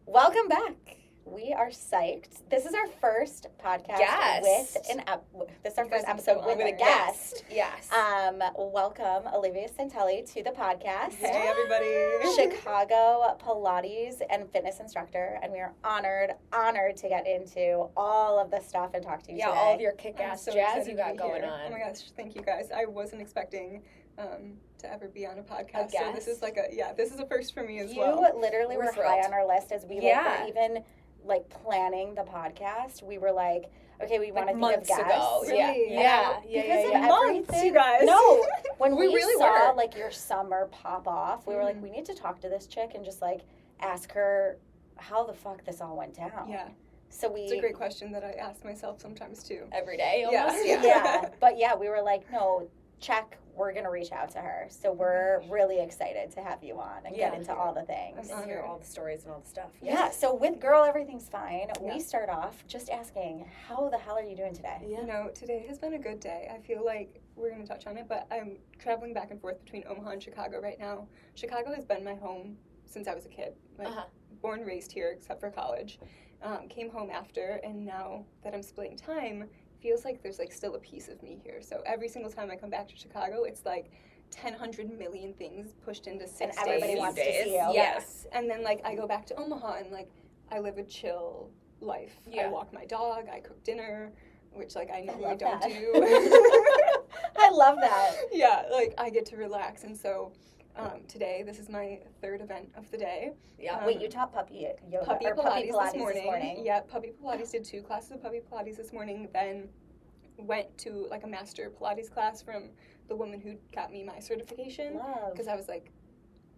Welcome back. We are psyched. This is our first podcast Guest. This is our first episode with a guest. Yes. Welcome Olivia Santelli to the podcast. Hey everybody. Chicago Pilates and fitness instructor, and we are honored to get into all of the stuff and talk to you today. All of your kick-ass so jazz excited you to got be going here. on. Oh my gosh, thank you guys. I wasn't expecting to ever be on a podcast. So this is this is a first for me as well. You literally were thrilled. high on our list as we were even planning the podcast. We were like, okay, we want to think of guests. Ago. Really? Yeah. Because of Months, everything. you guys. No, when We we really saw were. your summer pop off, we were like, we need to talk to this chick and just ask her how the fuck this all went down. Yeah. So It's a great question that I ask myself sometimes too. Every day Yeah. almost. Yeah, but we were like, no, check. We're gonna reach out to her. So we're really excited to have you on and get into all the things. I'm And hear honored. all the stories and all the stuff. Yeah, so with Girl Everything's Fine, Yeah. we start off just asking, how the hell are you doing today? Yeah. You know, today has been a good day. I feel like we're going to touch on it, but I'm traveling back and forth between Omaha and Chicago right now. Chicago has been my home since I was a kid. Born and raised here, except for college. Came home after, and now that I'm splitting time, feels like there's still a piece of me here. So every single time I come back to Chicago, it's 100 million things pushed into 6 And days. everybody wants to see you. Yes. And then I go back to Omaha and I live a chill life. Yeah. I walk my dog, I cook dinner, which I normally love don't that. do. I love that. Yeah, I get to relax. And so today, this is my third event of the day. Yeah. Wait, you taught puppy yoga Puppy or Pilates, Pilates this morning. Yeah. Yeah, Puppy Pilates did 2 classes of Puppy Pilates this morning, then went to a master Pilates class from the woman who got me my certification. Love. Because I was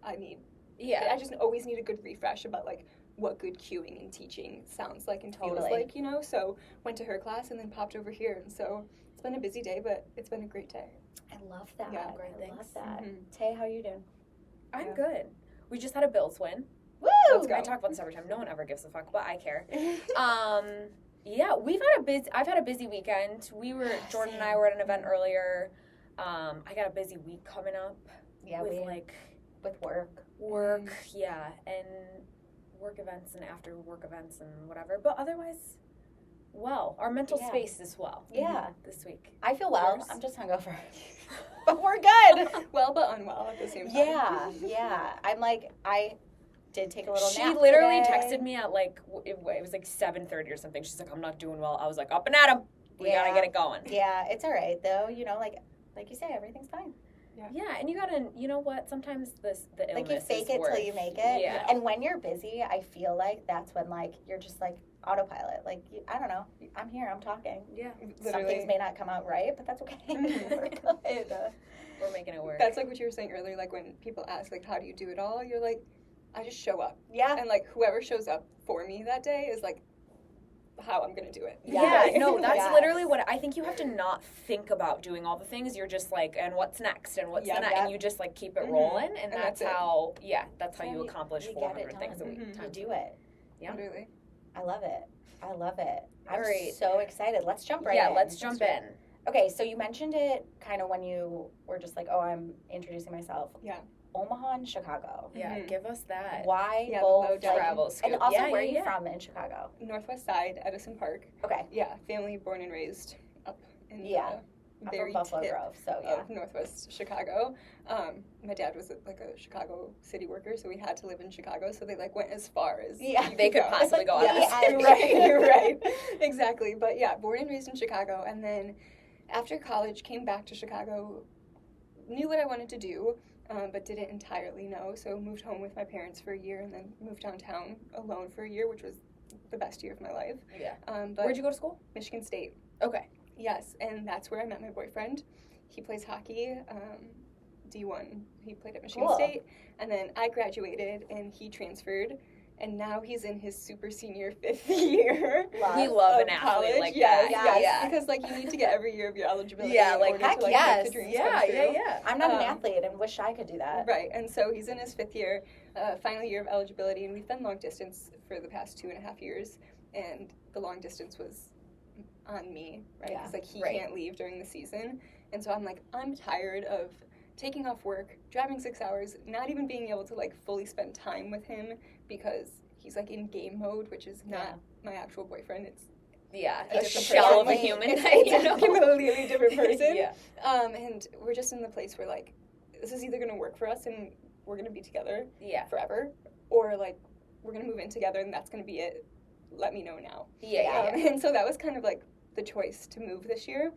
I just always need a good refresh about what good cueing and teaching sounds like and feels Totally. like, so went to her class and then popped over here, and so it's been a busy day, but it's been a great day. I love that. Yeah, great, I thanks. love that. Mhm. Tay, how you doing? I'm Yeah. good. We just had a Bills win. Woo! Let's go. I talk about this every time. No one ever gives a fuck, but I care. Yeah, I've had a busy weekend. Jordan and I were at an event earlier. I got a busy week coming up. Yeah, with with work. work, and work events and after work events and whatever. But otherwise, our mental Yeah. space is well. Yeah. This week. I feel well. Yours? I'm just hungover. But we're good. Well but unwell at the same time. Yeah. I'm I did take a little She nap literally today. texted me at it was 7:30 or something. She's like, I'm not doing well. I was like, up and at 'em. We gotta get it going. Yeah, it's all right though. Like you say, everything's fine. Yeah, and you gotta, you know what? Sometimes the illness You fake is it worth, till you make it. Yeah. And when you're busy, I feel like that's when you're just autopilot. I don't know. I'm here. I'm talking. Yeah. Some Literally. things may not come out right, but that's okay. We're good. We're making it work. That's what you were saying earlier, when people ask how do you do it all, you're I just show up. Yeah. And whoever shows up for me that day is how I'm gonna do it. Yeah, no, that's Yes. literally what I think. You have to not think about doing all the things. You're just and what's next, and what's the next, and you just keep it rolling, and that's that's it. how, that's how Yeah, you accomplish you get it 400 things a done. week. Mhm. You do it. Yeah. Literally. I love it. I'm Alright. so excited. Let's jump right in. Yeah, let's jump in. Okay, so you mentioned it kind of when you were just I'm introducing myself. Yeah. Omaha and Chicago. Yeah, Mhm. give us that. Why Yeah, the both? low travel scoop. And also, Yeah, where yeah, are you yeah. from in Chicago? Northwest side, Edison Park. Okay. Yeah, family born and raised up in Yeah. the I'm very from Buffalo tip Grove, so yeah. of Northwest Chicago. My dad was a Chicago city worker, so we had to live in Chicago. So they went as far as Yeah. you They could go. possibly go out of Yeah. the right, exactly. But yeah, born and raised in Chicago, and then after college came back to Chicago, knew what I wanted to do, but didn't entirely know. So moved home with my parents for a year, and then moved downtown alone for a year, which was the best year of my life. Yeah. But Where'd you go to school? Michigan State. Okay. Yes, and that's where I met my boyfriend. He plays hockey, D1. He played at Michigan Cool. State, and then I graduated, and he transferred, and now he's in his super senior 5th year. Love. We love of an athlete college. like yes, that. Yes, because you need to get every year of your eligibility. Yeah, in like, order heck to, yes. make the dreams Yeah, come true. yeah. I'm not an Um, athlete and wish I could do that. Right, and so he's in his 5th year, final year of eligibility, and we've been long distance for the past 2.5 years, and the long distance was on me, right? Yeah. Because he Right. can't leave during the season, and so I'm tired of taking off work, driving 6 hours, not even being able to fully spend time with him because he's like in game mode, which is not my actual boyfriend. It's a shell of a human. It's a completely different person. Yeah. And we're just in the place where like this is either gonna work for us and we're gonna be together forever, or like we're gonna move in together and that's gonna be it. Let me know now. And so that was kind of like the choice to move this year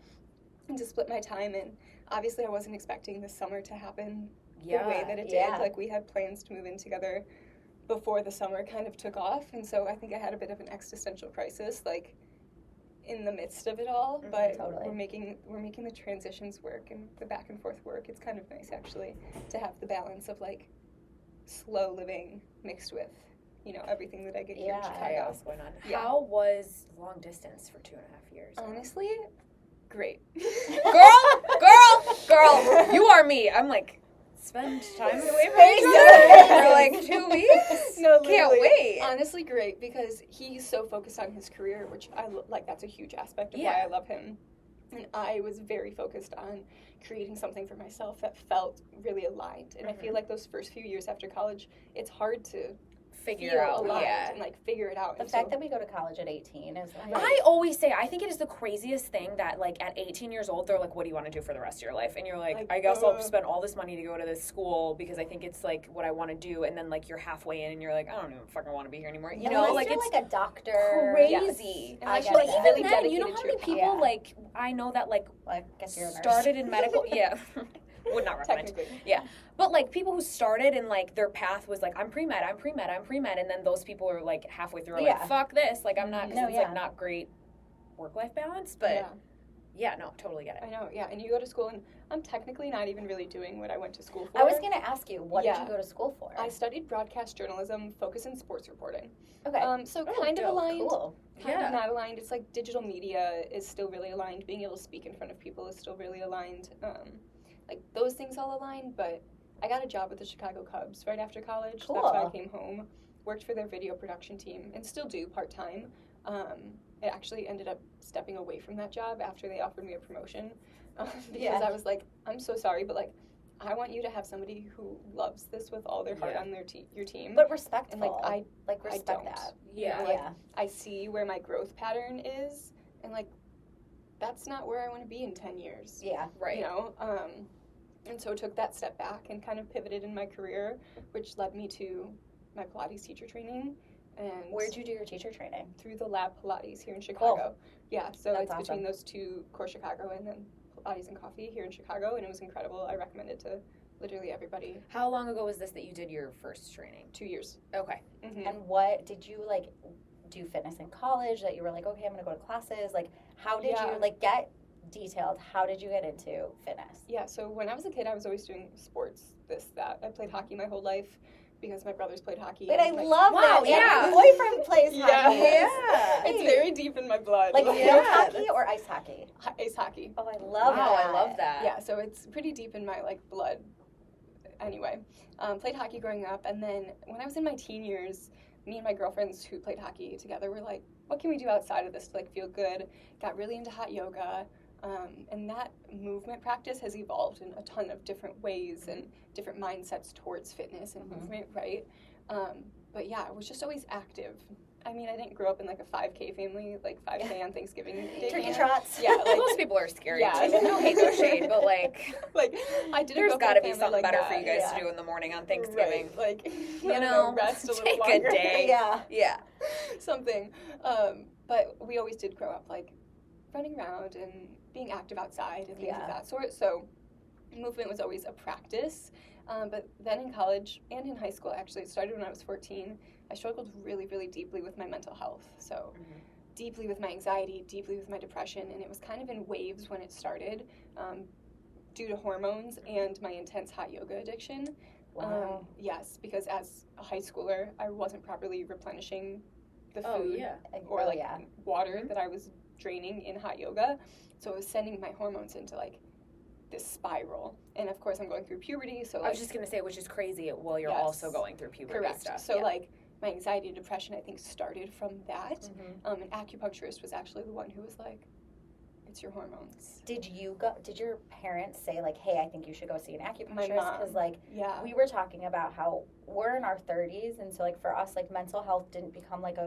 and to split my time. And obviously I wasn't expecting this summer to happen the way that it did. Like we had plans to move in together before the summer kind of took off, and so I think I had a bit of an existential crisis like in the midst of it all. But we're making the transitions work and the back and forth work. It's kind of nice actually to have the balance of like slow living mixed with, you know, everything that I get here in Chicago. What's going on? How was long distance for 2.5 years? Honestly, great. girl, you are me. I'm like, spend time away from each other for like 2 weeks. No, can't wait. Honestly, great, because he's so focused on his career, which I like. That's a huge aspect of why I love him. And I was very focused on creating something for myself that felt really aligned. And I feel like those first few years after college, it's hard to figure out and like figure it out. The fact that we go to college at 18 is like, I always say, I think it is the craziest thing that like at 18 years old they're like, what do you want to do for the rest of your life? And you're like, I guess I'll spend all this money to go to this school because I think it's like what I want to do. And then like you're halfway in and you're like, I don't even fucking want to be here anymore. You know, like it's like a doctor. Crazy. And I get like really even then, you know how many people like I know that like started in medical would not recommend. But like people who started and like their path was like I'm pre-med, and then those people are like halfway through are like fuck this, like I'm not, because it's like not great work-life balance, but no, totally get it. I know, and you go to school and I'm technically not even really doing what I went to school for. I was going to ask you, what did you go to school for? I studied broadcast journalism, focus in sports reporting. Okay. So kind of aligned. Cool. Kind of not aligned. It's like digital media is still really aligned. Being able to speak in front of people is still really aligned. Like those things all aligned, but I got a job with the Chicago Cubs right after college. Cool. That's why I came home. Worked for their video production team and still do part-time. I actually ended up stepping away from that job after they offered me a promotion because I was like, I'm so sorry, but like, I want you to have somebody who loves this with all their heart on their your team. But respectful. And like I respect don't. that. You know, like, I see where my growth pattern is, and like, that's not where I want to be in 10 years. Yeah. Right. You know, and so took that step back and kind of pivoted in my career, which led me to my Pilates teacher training. And where'd you do your teacher training? Through the Lab Pilates here in Chicago. Cool. Yeah, so That's it's awesome. between those two, Core Chicago and then Pilates and Coffee here in Chicago, and it was incredible. I recommend it to literally everybody. How long ago was this that you did your first training? 2 years. Okay. Mm-hmm. And what did you like do fitness in college that you were like, okay, I'm gonna go to classes? Like, how did you like get detailed? How did you get into fitness? Yeah, so when I was a kid, I was always doing sports, this, that. I played hockey my whole life because my brothers played hockey. Wait, I like, love that. Yeah. My boyfriend plays hockey. Yeah. It's very deep in my blood. Like field hockey or ice hockey? Ice hockey. Oh, I love that. Wow, I love that. Yeah, so it's pretty deep in my like blood. Anyway, played hockey growing up, and then when I was in my teen years, me and my girlfriends who played hockey together were like, what can we do outside of this to like feel good? Got really into hot yoga, and that movement practice has evolved in a ton of different ways and different mindsets towards fitness and movement, right? But yeah, I was just always active. I mean, I didn't grow up in like a 5K family, like 5K on Thanksgiving Day. Turkey trots. Yeah, like, most people are scary. Yeah. No hate, no shade, but like I didn't. There's got to be something like better that. for you guys to do in the morning on Thanksgiving. Right. Like, you know, rest a little take longer. a day. Yeah. Something. But we always did grow up like running around and being active outside and things of that sort. So movement was always a practice. But then in college and in high school, actually, it started when I was 14. I struggled really, really deeply with my mental health. So deeply with my anxiety, deeply with my depression. And it was kind of in waves when it started due to hormones and my intense hot yoga addiction. Wow. Yes, because as a high schooler, I wasn't properly replenishing the food or water that I was draining in hot yoga. So it was sending my hormones into like this spiral. And of course I'm going through puberty, so I was just gonna say, which is crazy while you're also going through puberty correct stuff. So like my anxiety and depression I think started from that. An acupuncturist was actually the one who was like, it's your hormones. Did your parents say, like, hey, I think you should go see an acupuncturist? Because, like, we were talking about how we're in our 30s, and so, like, for us, like, mental health didn't become, like,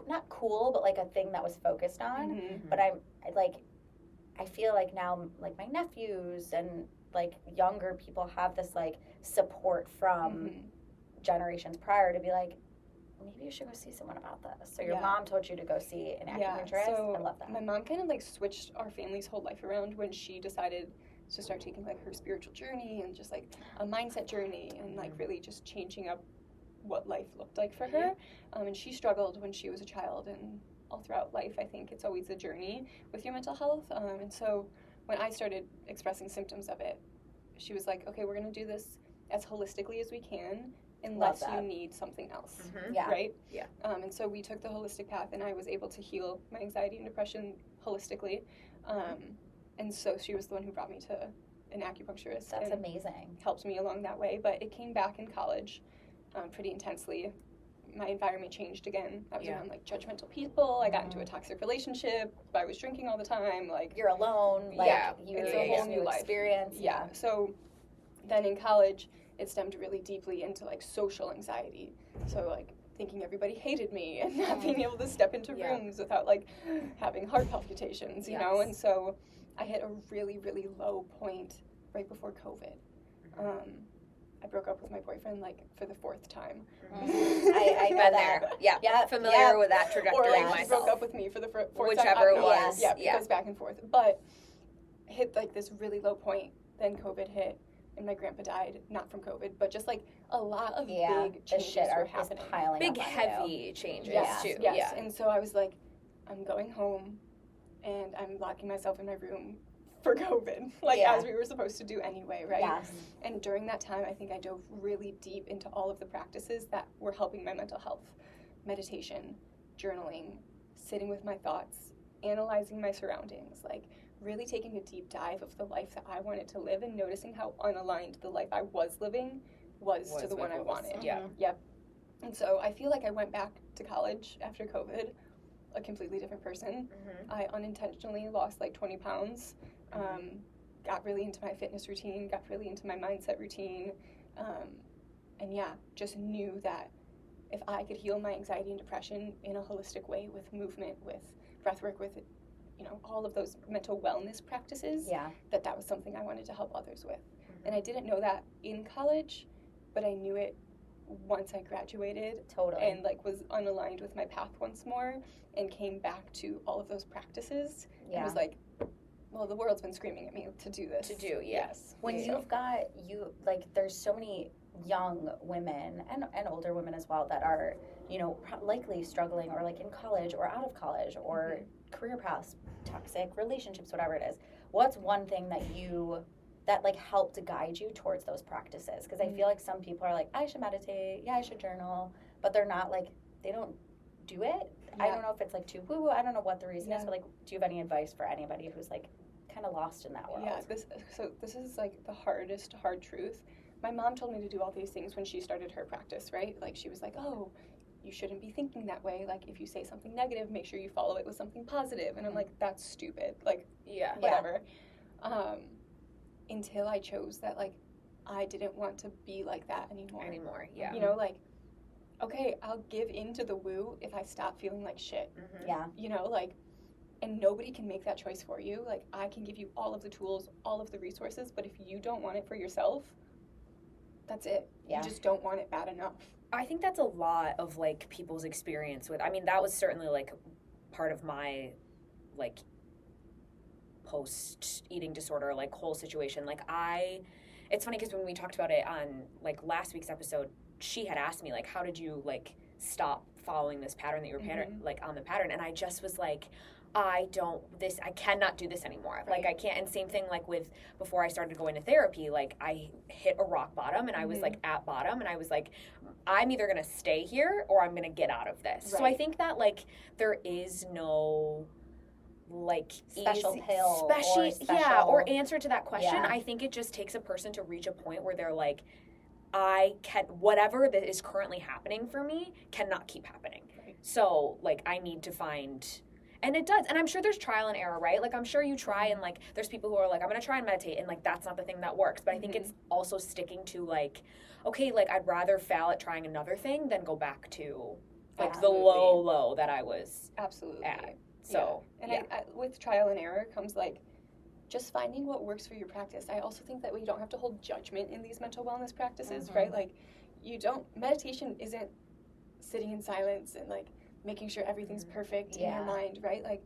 not cool, but, like, a thing that was focused on. Mm-hmm. But I feel like now, like, my nephews and, like, younger people have this, like, support from generations prior to be like, maybe you should go see someone about this. So your mom told you to go see an acupuncturist. So I love that. My mom kind of, like, switched our family's whole life around when she decided to start taking, like, her spiritual journey and just, like, a mindset journey and, like, really just changing up what life looked like for her. And she struggled when she was a child, and all throughout life, I think it's always a journey with your mental health. And so when I started expressing symptoms of it, she was like, okay, we're going to do this as holistically as we can, unless you need something else, right? Yeah. And so we took the holistic path, and I was able to heal my anxiety and depression holistically. And so she was the one who brought me to an acupuncturist. That's and amazing. Helped me along that way, but it came back in college pretty intensely. My environment changed again. I was around, like, judgmental people. I got into a toxic relationship. I was drinking all the time. Like, you're alone. Like, it's a whole new experience. Yeah. So then in college, it stemmed really deeply into, like, social anxiety. So, like, thinking everybody hated me and not being able to step into rooms without, like, having heart palpitations, you know? And so I hit a really, really low point right before COVID. I broke up with my boyfriend, like, for the 4th time. I've been there. Yeah. Familiar with that trajectory myself. He broke up with me for the 4th time. Whichever it was. Yeah, it goes back and forth. But hit, like, this really low point. Then COVID hit, and my grandpa died, not from COVID, but just, like, a lot of big changes were happening. Big, heavy changes, too. Yes. Yeah. And so I was like, I'm going home, and I'm locking myself in my room for COVID, as we were supposed to do anyway, right? Yes. And during that time, I think I dove really deep into all of the practices that were helping my mental health. Meditation, journaling, sitting with my thoughts, analyzing my surroundings, like, really taking a deep dive of the life that I wanted to live and noticing how unaligned the life I was living was to the one I wanted. Yeah. Yep. And so I feel like I went back to college after COVID, a completely different person. I unintentionally lost, like, 20 pounds. Got really into my fitness routine, got really into my mindset routine, and just knew that if I could heal my anxiety and depression in a holistic way with movement, with breathwork, with, you know, all of those mental wellness practices, that was something I wanted to help others with. And I didn't know that in college, but I knew it once I graduated and, like, was unaligned with my path once more and came back to all of those practices. It was like, well, the world's been screaming at me to do this. Yes. When you've got, there's so many young women and older women as well that are, you know, likely struggling or, like, in college or out of college or career paths, toxic relationships, whatever it is. What's one thing that like helped to guide you towards those practices? Because I feel like some people are like, I should meditate, I should journal, but they're not, like, they don't do it. I don't know if it's, like, too woo-woo. I don't know what the reason is, but, like, do you have any advice for anybody who's, like, kind of lost in that world? This is, like, the hard truth. My mom told me to do all these things when she started her practice, right? Like, she was like, oh, you shouldn't be thinking that way. Like, if you say something negative, make sure you follow it with something positive. And I'm like, that's stupid. Like, whatever. Until I chose that, like, I didn't want to be like that anymore. You know, like, okay, I'll give in to the woo if I stop feeling like shit. You know, like, and nobody can make that choice for you. Like, I can give you all of the tools, all of the resources, but if you don't want it for yourself, that's it. You just don't want it bad enough. I think that's a lot of, like, people's experience with, I mean, that was certainly, like, part of my, like, post-eating disorder, like, whole situation. Like, it's funny because when we talked about it on, like, last week's episode, she had asked me, like, how did you, like, stop following this pattern that you were like, on the pattern? And I just was like, I cannot do this anymore. Like, I can't. And same thing, like, with before I started going to therapy, like, I hit a rock bottom and I was, like, at bottom and I was like, I'm either going to stay here or I'm going to get out of this. So I think that, like, there is no, like, special pill or answer to that question. I think it just takes a person to reach a point where they're like, whatever that is currently happening for me cannot keep happening. So, like, I need to find, And it does. And I'm sure there's trial and error, right? Like, I'm sure you try and, like, there's people who are like, I'm going to try and meditate. And, like, that's not the thing that works. But I think it's also sticking to, like, okay, like, I'd rather fail at trying another thing than go back to, like, the low that I was at. So, and I, with trial and error comes, like, just finding what works for your practice. I also think that we don't have to hold judgment in these mental wellness practices, right? Like, meditation isn't sitting in silence and, like, making sure everything's perfect in your mind, right? Like,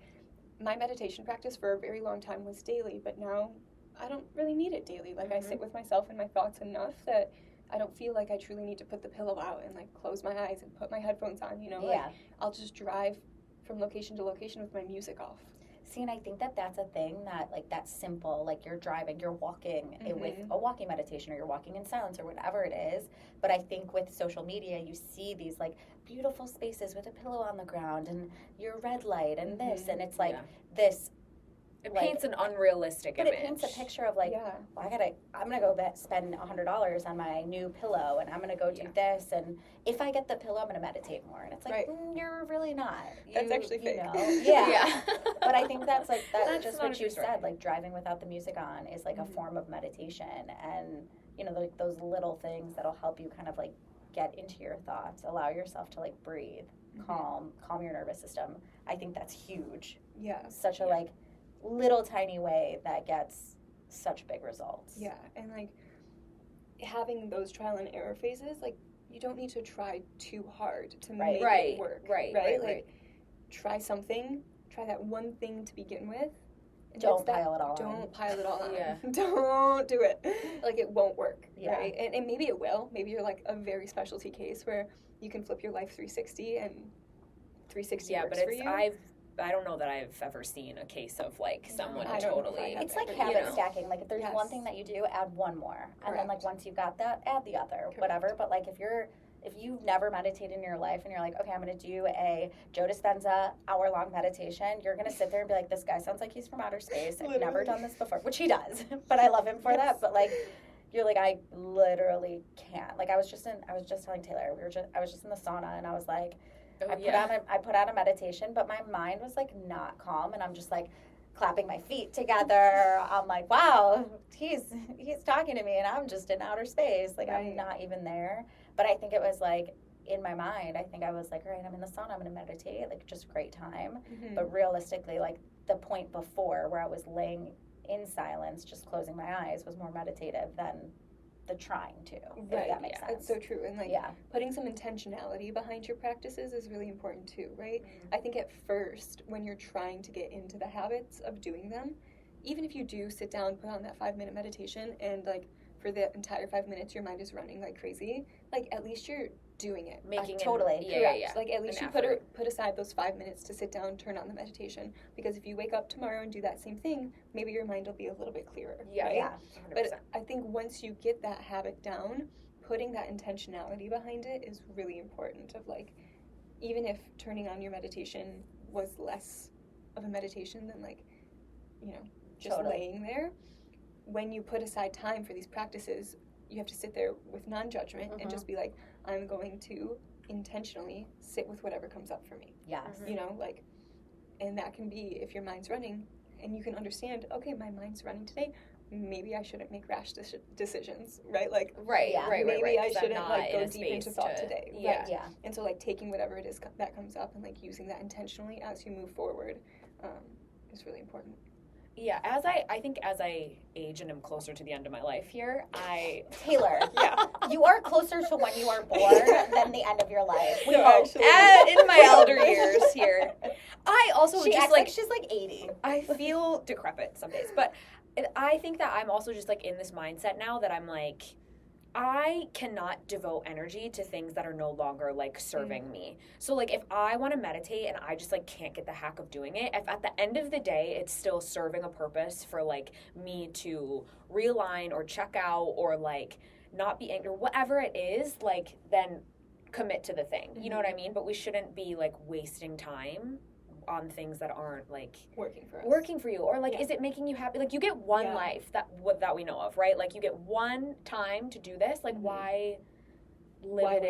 my meditation practice for a very long time was daily, but now I don't really need it daily. Like, I sit with myself and my thoughts enough that I don't feel like I truly need to put the pillow out and, like, close my eyes and put my headphones on, you know? Like, I'll just drive from location to location with my music off. See, and I think that that's a thing that, like, that's simple. Like, you're driving, you're walking with a walking meditation, or you're walking in silence, or whatever it is. But I think with social media, you see these, like, beautiful spaces with a pillow on the ground and your red light and this. And it's, like, this. It paints an unrealistic image. But it paints a picture of, like, well, I'm going to go spend $100 on my new pillow, and I'm going to go do this. And if I get the pillow, I'm going to meditate more. And it's like, you're really not. That's actually fake. Yeah. But I think that's, like, that's just what you said. Like, driving without the music on is, like, a form of meditation. And, you know, like, those little things that'll help you kind of, like, get into your thoughts, allow yourself to, like, breathe, calm your nervous system. I think that's huge. Yeah. Such a, like, little tiny way that gets such big results. Yeah, and, like, having those trial and error phases, like, you don't need to try too hard to make it work. Right. Try something, try that one thing to begin with. Don't pile it all on. Don't pile it all on. Yeah. Don't do it. Like, it won't work, right? And maybe it will. Maybe you're, like, a very specialty case where you can flip your life 360 and 360 works for you. I don't know that I've ever seen a case of, like, someone totally. It's like habit stacking. Like, if there's one thing that you do, add one more, and then, like, once you've got that, add the other, whatever. But, like, if you've never meditated in your life and you're like, okay, I'm going to do a Joe Dispenza hour-long meditation, you're going to sit there and be like, this guy sounds like he's from outer space. I've never done this before, which he does, but I love him for that. But, like, you're like, I literally can't. Like, I was just telling Taylor, I was just in the sauna, and I was like, I put on a meditation, but my mind was, like, not calm, and I'm just, like, clapping my feet together. I'm like, wow, he's talking to me, and I'm just in outer space. Like, I'm not even there. But I think it was, like, in my mind, I think I was like, all right, I'm in the sauna, I'm going to meditate. Like, just great time. But realistically, like, the point before where I was laying in silence, just closing my eyes, was more meditative than the trying to, if that makes sense. It's so true. And, like, putting some intentionality behind your practices is really important too, right? I think at first, when you're trying to get into the habits of doing them, even if you do sit down, put on that 5-minute meditation, and, like, for the entire 5 minutes your mind is running like crazy, like, at least you're doing it. Totally. Correct. Like, at least you put aside those 5 minutes to sit down, turn on the meditation, because if you wake up tomorrow and do that same thing, maybe your mind will be a little bit clearer. Right? 100%. But I think once you get that habit down, putting that intentionality behind it is really important. Of, like, even if turning on your meditation was less of a meditation than, like, you know, just laying there, when you put aside time for these practices, you have to sit there with non-judgment and just be like, I'm going to intentionally sit with whatever comes up for me. Yes. You know, like, and that can be if your mind's running and you can understand, okay, my mind's running today, maybe I shouldn't make rash decisions, right? Like, maybe I shouldn't, like, go deep into thought today. And so, like, taking whatever it is that comes up and, like, using that intentionally as you move forward is really important. Yeah, I think as I age and am closer to the end of my life here, Taylor, you are closer to when you are born than the end of your life. We hope. In my elder years here. I also she's like 80. I feel decrepit some days, but I think that I'm also just, like, in this mindset now that I'm like, I cannot devote energy to things that are no longer, like, serving me. So, like, if I want to meditate and I just, like, can't get the hack of doing it, if at the end of the day it's still serving a purpose for, like, me to realign or check out or, like, not be angry, whatever it is, like, then commit to the thing. You know what I mean? But we shouldn't be, like, wasting time on things that aren't, like, working for you, or, like, is it making you happy? Like, you get one life that we know of, right? Like, you get one time to do this. Like, why live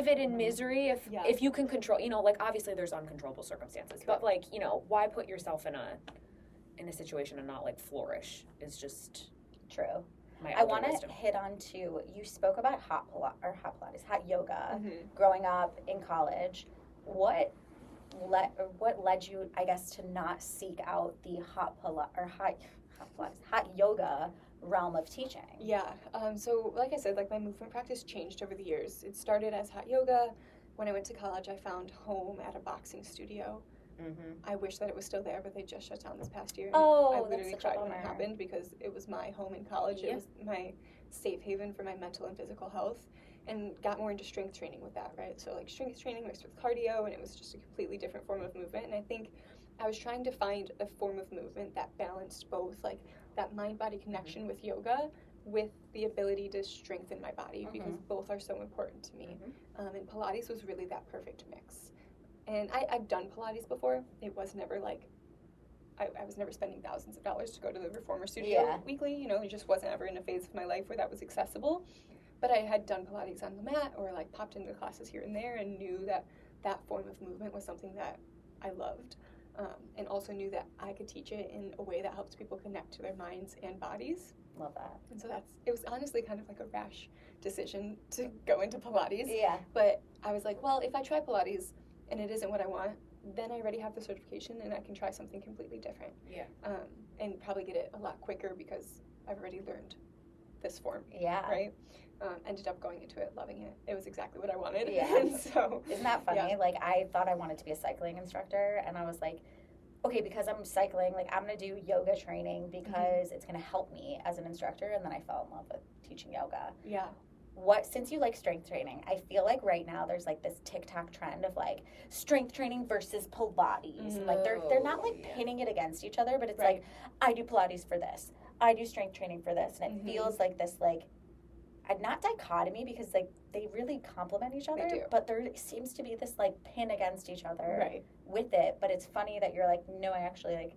it in misery if you can control, like obviously there's uncontrollable circumstances, but like, why put yourself in a situation and not like flourish is just true. I want to hit on too, you spoke about hot yoga growing up in college. What led you, I guess, to not seek out the hot yoga realm of teaching? Yeah. So like I said, like my movement practice changed over the years. It started as hot yoga. When I went to college, I found home at a boxing studio. I wish that it was still there, but they just shut down this past year. I literally cried when it happened because it was my home in college. It was my safe haven for my mental and physical health, and got more into strength training with that, right? So like strength training mixed with cardio, and it was just a completely different form of movement. And I think I was trying to find a form of movement that balanced both like that mind-body connection with yoga with the ability to strengthen my body, because both are so important to me. And Pilates was really that perfect mix. And I've done Pilates before. It was never like, I was never spending thousands of dollars to go to the reformer studio weekly. It just wasn't ever in a phase of my life where that was accessible. But I had done Pilates on the mat or like popped into classes here and there, and knew that that form of movement was something that I loved. And also knew that I could teach it in a way that helps people connect to their minds and bodies. Love that. And so it was honestly kind of like a rash decision to go into Pilates. Yeah. But I was like, well, if I try Pilates and it isn't what I want, then I already have the certification and I can try something completely different. Yeah. And probably get it a lot quicker because I've already learned this form. Yeah. Right? Ended up going into it, loving it. It was exactly what I wanted. Yeah. And so, isn't that funny? Yeah. Like, I thought I wanted to be a cycling instructor, and I was like, okay, because I'm cycling, like, I'm going to do yoga training because it's going to help me as an instructor. And then I fell in love with teaching yoga. Yeah. Since you like strength training, I feel like right now there's like this TikTok trend of like strength training versus Pilates. And like they're not like pinning it against each other, but it's like, I do Pilates for this, I do strength training for this. And it feels like this like, not dichotomy, because like they really complement each other, but there seems to be this like pin against each other with it. But it's funny that you're like, no, I actually like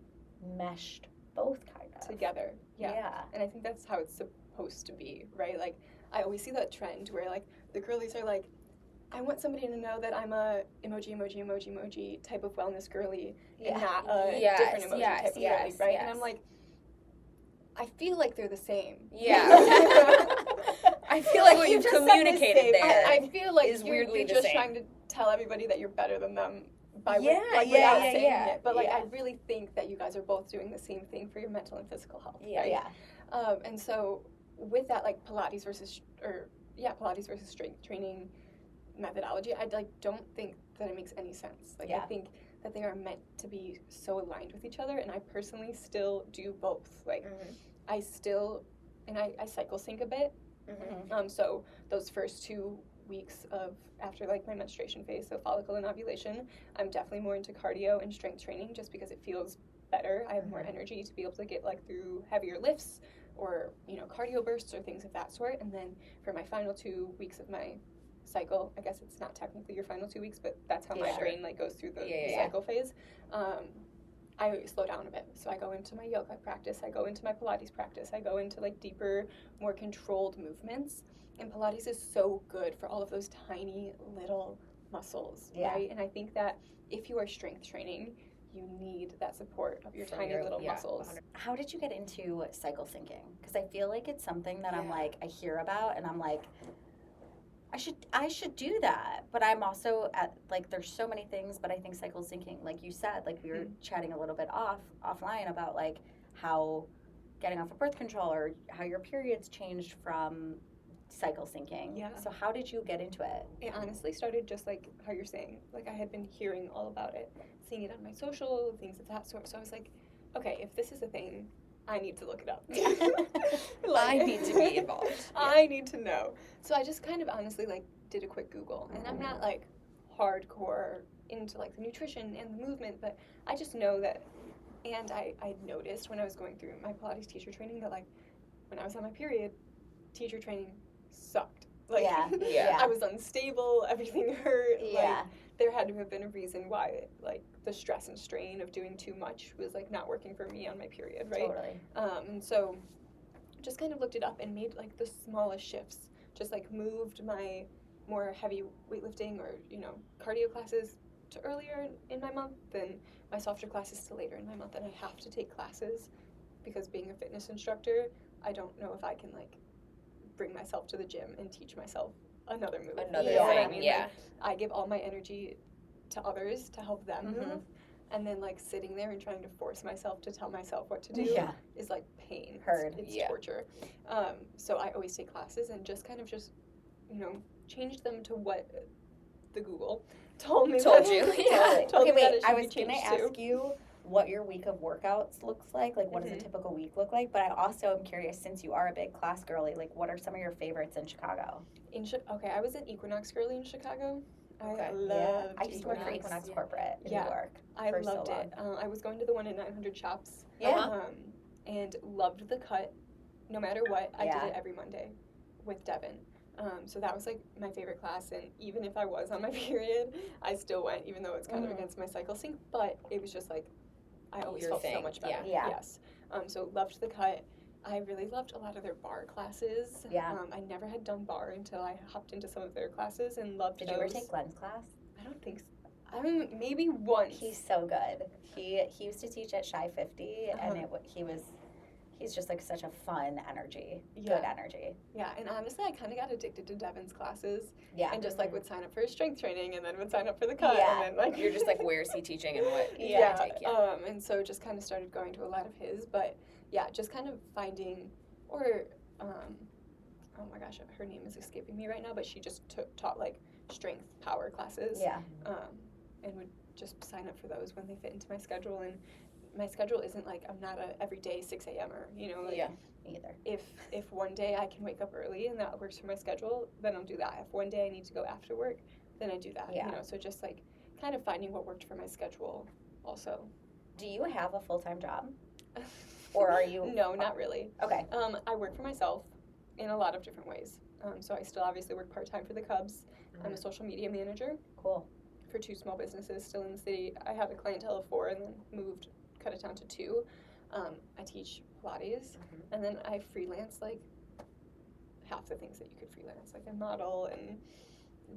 meshed both kind of together. Yeah. And I think that's how it's supposed to be, right? Like, I always see that trend where like the girlies are like, I want somebody to know that I'm a emoji type of wellness girly and not a different emoji type of girly, right? And I'm like, I feel like they're the same. Yeah. I feel like what you've communicated there I feel like you're just trying to tell everybody that you're better than them by without saying it. But like, I really think that you guys are both doing the same thing for your mental and physical health. Right? And so with that, like Pilates versus strength training methodology, I like don't think that it makes any sense. Like I think that they are meant to be so aligned with each other, and I personally still do both. Like I still, and I cycle sync a bit. So those first 2 weeks of after like my menstruation phase, so follicle and ovulation, I'm definitely more into cardio and strength training just because it feels better. I have more energy to be able to get like through heavier lifts or cardio bursts or things of that sort. And then for my final 2 weeks of my cycle, I guess it's not technically your final 2 weeks, but that's how my brain like goes through the cycle phase. I slow down a bit. So I go into my yoga practice, I go into my Pilates practice, I go into like deeper, more controlled movements. And Pilates is so good for all of those tiny little muscles, right? And I think that if you are strength training, you need that support of your tiny little muscles. 100%. How did you get into cycle syncing? Because I feel like it's something that I'm like, I hear about and I'm like, I should do that. But I'm also at like, there's so many things, but I think cycle syncing, like you said, like we were chatting a little bit offline about like how getting off of birth control or how your periods changed from cycle syncing. Yeah. So how did you get into it? It honestly started just like how you're saying. Like I had been hearing all about it, seeing it on my social, things of that sort. So I was like, okay, if this is a thing, I need to look it up. I need to be involved. I need to know. So I just kind of honestly like did a quick Google, and I'm not like hardcore into like the nutrition and the movement, but I just know that, and I noticed when I was going through my Pilates teacher training that like when I was on my period, teacher training sucked. Like I was unstable, everything hurt. Like there had to have been a reason why like the stress and strain of doing too much was like not working for me on my period, right? Totally. And so just kind of looked it up and made like the smallest shifts just like moved my more heavy weightlifting or, you know, cardio classes to earlier in my month, then my softer classes to later in my month, and I have to take classes because being a fitness instructor, I don't know if I can like bring myself to the gym and teach myself another move. Another you know thing, what I mean? yeah. Like, I give all my energy to others to help them move, and then like sitting there and trying to force myself to tell myself what to do is like pain. It's torture. So I always take classes and just kind of you know, changed them to what the Google told me. Told you. Okay, wait. I was gonna ask you what your week of workouts looks like what does a typical week look like? But I also am curious, since you are a big class girly, like what are some of your favorites in Chicago? Okay, I was an Equinox girly in Chicago. Okay. I loved I used to work for Equinox Corporate in New York. I loved it. I was going to the one in 900 Shops. And loved the cut. No matter what, I did it every Monday with Devin. So that was like my favorite class, and even if I was on my period, I still went, even though it's kind of against my cycle sync. But it was just like I always felt so much better. Yes. So loved the cut. I really loved a lot of their bar classes. I never had done bar until I hopped into some of their classes and loved those. Did you ever take Glenn's class? I don't think so. Maybe once. He's so good. He used to teach at Shy 50, and he's just like such a fun energy, good energy. Yeah, and honestly, I kind of got addicted to Devin's classes. And just like would sign up for his strength training, and then would sign up for the cut, and then like you're just like, where is he teaching and what? And so just kind of started going to a lot of his, but just kind of finding, or oh my gosh, her name is escaping me right now, but she just taught like strength power classes. And would just sign up for those when they fit into my schedule. And my schedule isn't like, I'm not a everyday 6 a.m.er, you know, like either. If one day I can wake up early and that works for my schedule, then I'll do that. If one day I need to go after work, then I do that. You know, so just like kind of finding what worked for my schedule also. Do you have a full-time job? Or are you? No, not really. Okay. I work for myself in a lot of different ways. So I still obviously work part-time for the Cubs. I'm a social media manager. Cool. For 2 small businesses still in the city. I had a clientele of 4 and then cut it down to 2. I teach Pilates, and then I freelance like half the things that you could freelance. Like I model and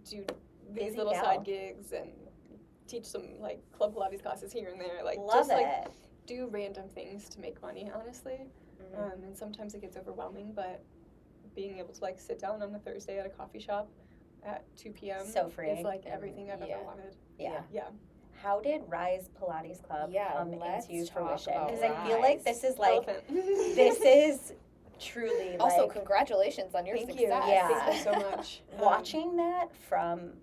do these little side gigs and teach some like club Pilates classes here and there. Like like do random things to make money, honestly. And sometimes it gets overwhelming, but being able to like sit down on a Thursday at a coffee shop at 2 p.m. so freeing. Is like everything I've ever wanted. Yeah. How did Rise Pilates Club come into fruition? Because I feel like this is like this is truly also congratulations on your success. Thank you so much. Watching that from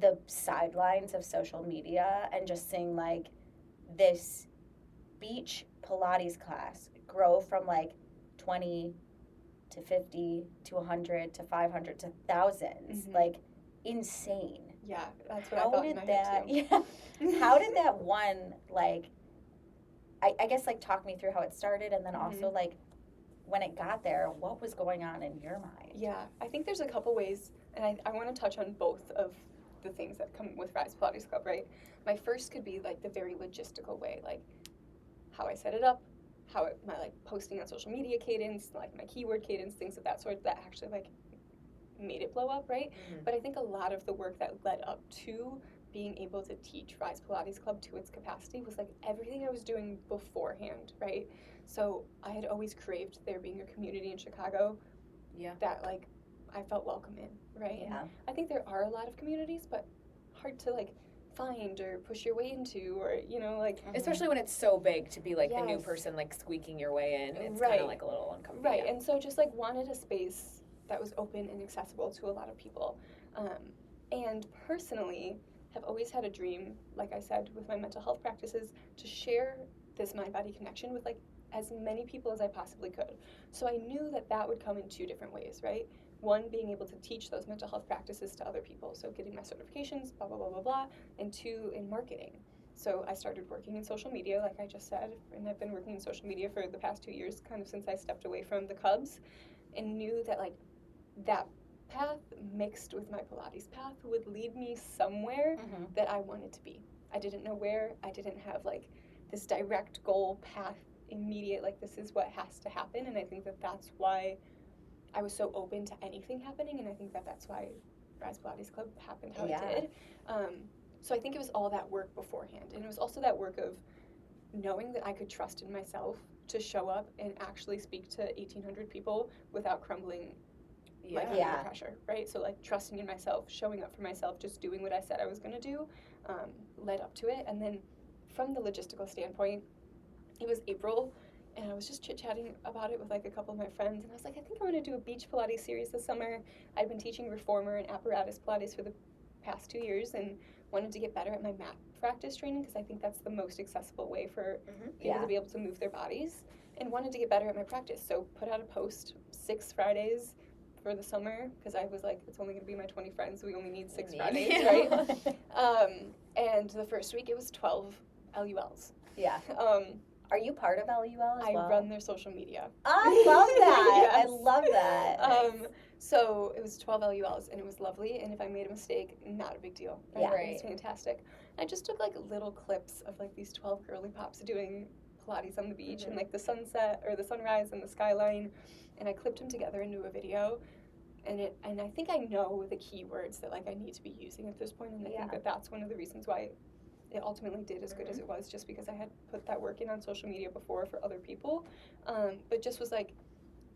the sidelines of social media and just seeing like this beach Pilates class grow from like 20 to 50 to 100 to 500 to thousands, like insane. Yeah, that's what I thought in my head too. How did that one, like, I guess, like, talk me through how it started, and then also, like, when it got there, what was going on in your mind? Yeah, I think there's a couple ways, and I want to touch on both of the things that come with Rise Pilates Club, right? My first could be, like, the very logistical way, like, how I set it up, my, like, posting on social media cadence, like, my keyword cadence, things of that sort that actually, like, made it blow up, right? But I think a lot of the work that led up to being able to teach Rise Pilates Club to its capacity was like everything I was doing beforehand, right? So I had always craved there being a community in Chicago that like I felt welcome in, right? Yeah. And I think there are a lot of communities, but hard to like find or push your way into, or you know, like especially when it's so big to be like the new person like squeaking your way in. It's kind of like a little uncomfortable. Right. And so just like wanted a space that was open and accessible to a lot of people. And personally, have always had a dream, like I said, with my mental health practices, to share this mind-body connection with like as many people as I possibly could. So I knew that that would come in 2 different ways, right? One, being able to teach those mental health practices to other people, so getting my certifications, blah, blah, blah, blah, blah, and 2, in marketing. So I started working in social media, like I just said, and I've been working in social media for the past 2 years, kind of since I stepped away from the Cubs, and knew that like that path mixed with my Pilates path would lead me somewhere that I wanted to be. I didn't know where. I didn't have like this direct goal path immediate, like this is what has to happen. And I think that that's why I was so open to anything happening, and I think that that's why Rise Pilates Club happened how Yeah. it did. So I think it was all that work beforehand, and it was also that work of knowing that I could trust in myself to show up and actually speak to 1,800 people without crumbling like under the pressure, right? So like trusting in myself, showing up for myself, just doing what I said I was going to do, led up to it. And then from the logistical standpoint, it was April, and I was just chit-chatting about it with like a couple of my friends, and I was like, I think I want to do a beach Pilates series this summer. I'd been teaching reformer and apparatus Pilates for the past 2 years and wanted to get better at my mat practice training because I think that's the most accessible way for people to be able to move their bodies, and wanted to get better at my practice. So put out a post 6 Fridays for the summer because I was like, it's only going to be my 20 friends, so we only need 6 Fridays, right? And the first week it was 12 LULs. Yeah. Are you part of LUL as well? I run their social media. I love that. Yes. I love that. So it was 12 LULs, and it was lovely, and if I made a mistake, not a big deal. Right? Yeah. It was fantastic. I just took like little clips of like these 12 girly pops doing Pilates on the beach and like the sunset or the sunrise and the skyline, and I clipped them together into a video, and I think I know the keywords that like I need to be using at this point, and I think that that's one of the reasons why it ultimately did as good as it was, just because I had put that work in on social media before for other people, but just was like,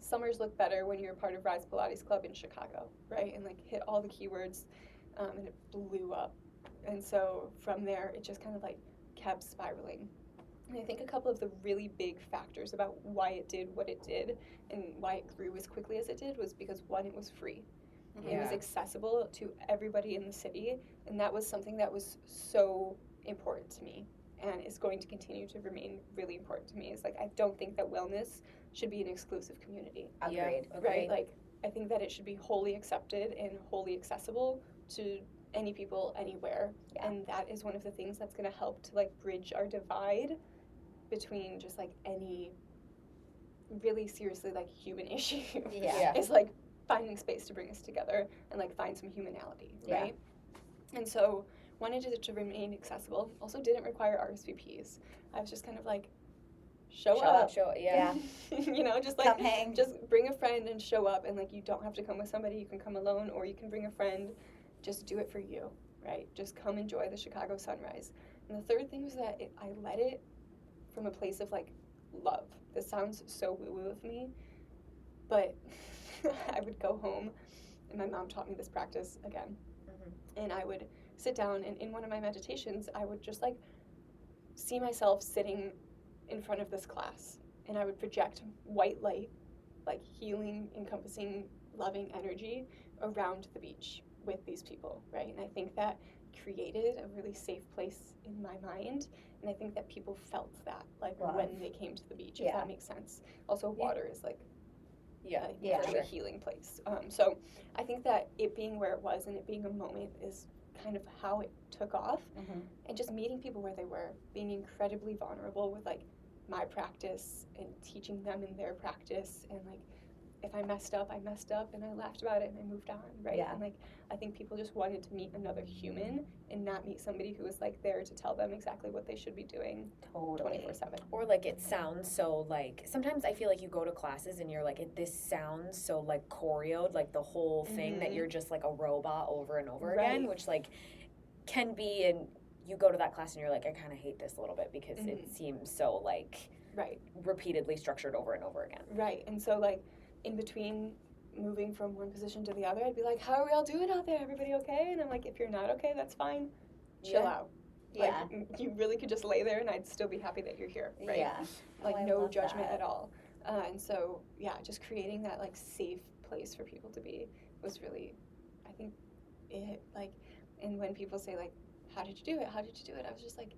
summers look better when you're a part of Rise Pilates Club in Chicago, right? And like hit all the keywords, and it blew up. And so from there, it just kind of like kept spiraling. And I think a couple of the really big factors about why it did what it did and why it grew as quickly as it did was because, one, it was free. It was accessible to everybody in the city, and that was something that was so important to me and is going to continue to remain really important to me. Is like, I don't think that wellness should be an exclusive community. Agreed. Right? Like, I think that it should be wholly accepted and wholly accessible to any people anywhere. And that is one of the things that's going to help to like bridge our divide between just like any really seriously like human issue. Is like finding space to bring us together and like find some humanality, right? And so wanted it to remain accessible. Also didn't require RSVPs. I was just kind of like, show up. You know, just like, come hang. Just bring a friend and show up, and like you don't have to come with somebody. You can come alone, or you can bring a friend. Just do it for you, right? Just come enjoy the Chicago sunrise. And the third thing was that I led it from a place of like love. This sounds so woo-woo of me, but I would go home, and my mom taught me this practice again, and I would sit down, and in one of my meditations, I would just like see myself sitting in front of this class, and I would project white light, like healing, encompassing, loving energy around the beach with these people, right? And I think that created a really safe place in my mind, and I think that people felt that like when they came to the beach, if that makes sense. Also, water is like a healing place. So I think that it being where it was and it being a moment is kind of how it took off, and just meeting people where they were, being incredibly vulnerable with like my practice and teaching them in their practice, and like if I messed up, I messed up, and I laughed about it and I moved on, right? And like I think people just wanted to meet another human and not meet somebody who was like there to tell them exactly what they should be doing 24/7. Or like it sounds so like, sometimes I feel like you go to classes and you're like, this sounds so like choreoed, like the whole thing, that you're just like a robot over and over again, which like can be, and you go to that class and you're like, I kind of hate this a little bit because it seems so like repeatedly structured over and over again. Right. And so like in between moving from one position to the other, I'd be like, how are we all doing out there? Everybody okay? And I'm like, if you're not okay, that's fine. Chill out. Like, you really could just lay there and I'd still be happy that you're here, right? Like, no judgment at all. And so, just creating that, like, safe place for people to be was really, I think, it. Like, and when people say, like, how did you do it? How did you do it? I was just like,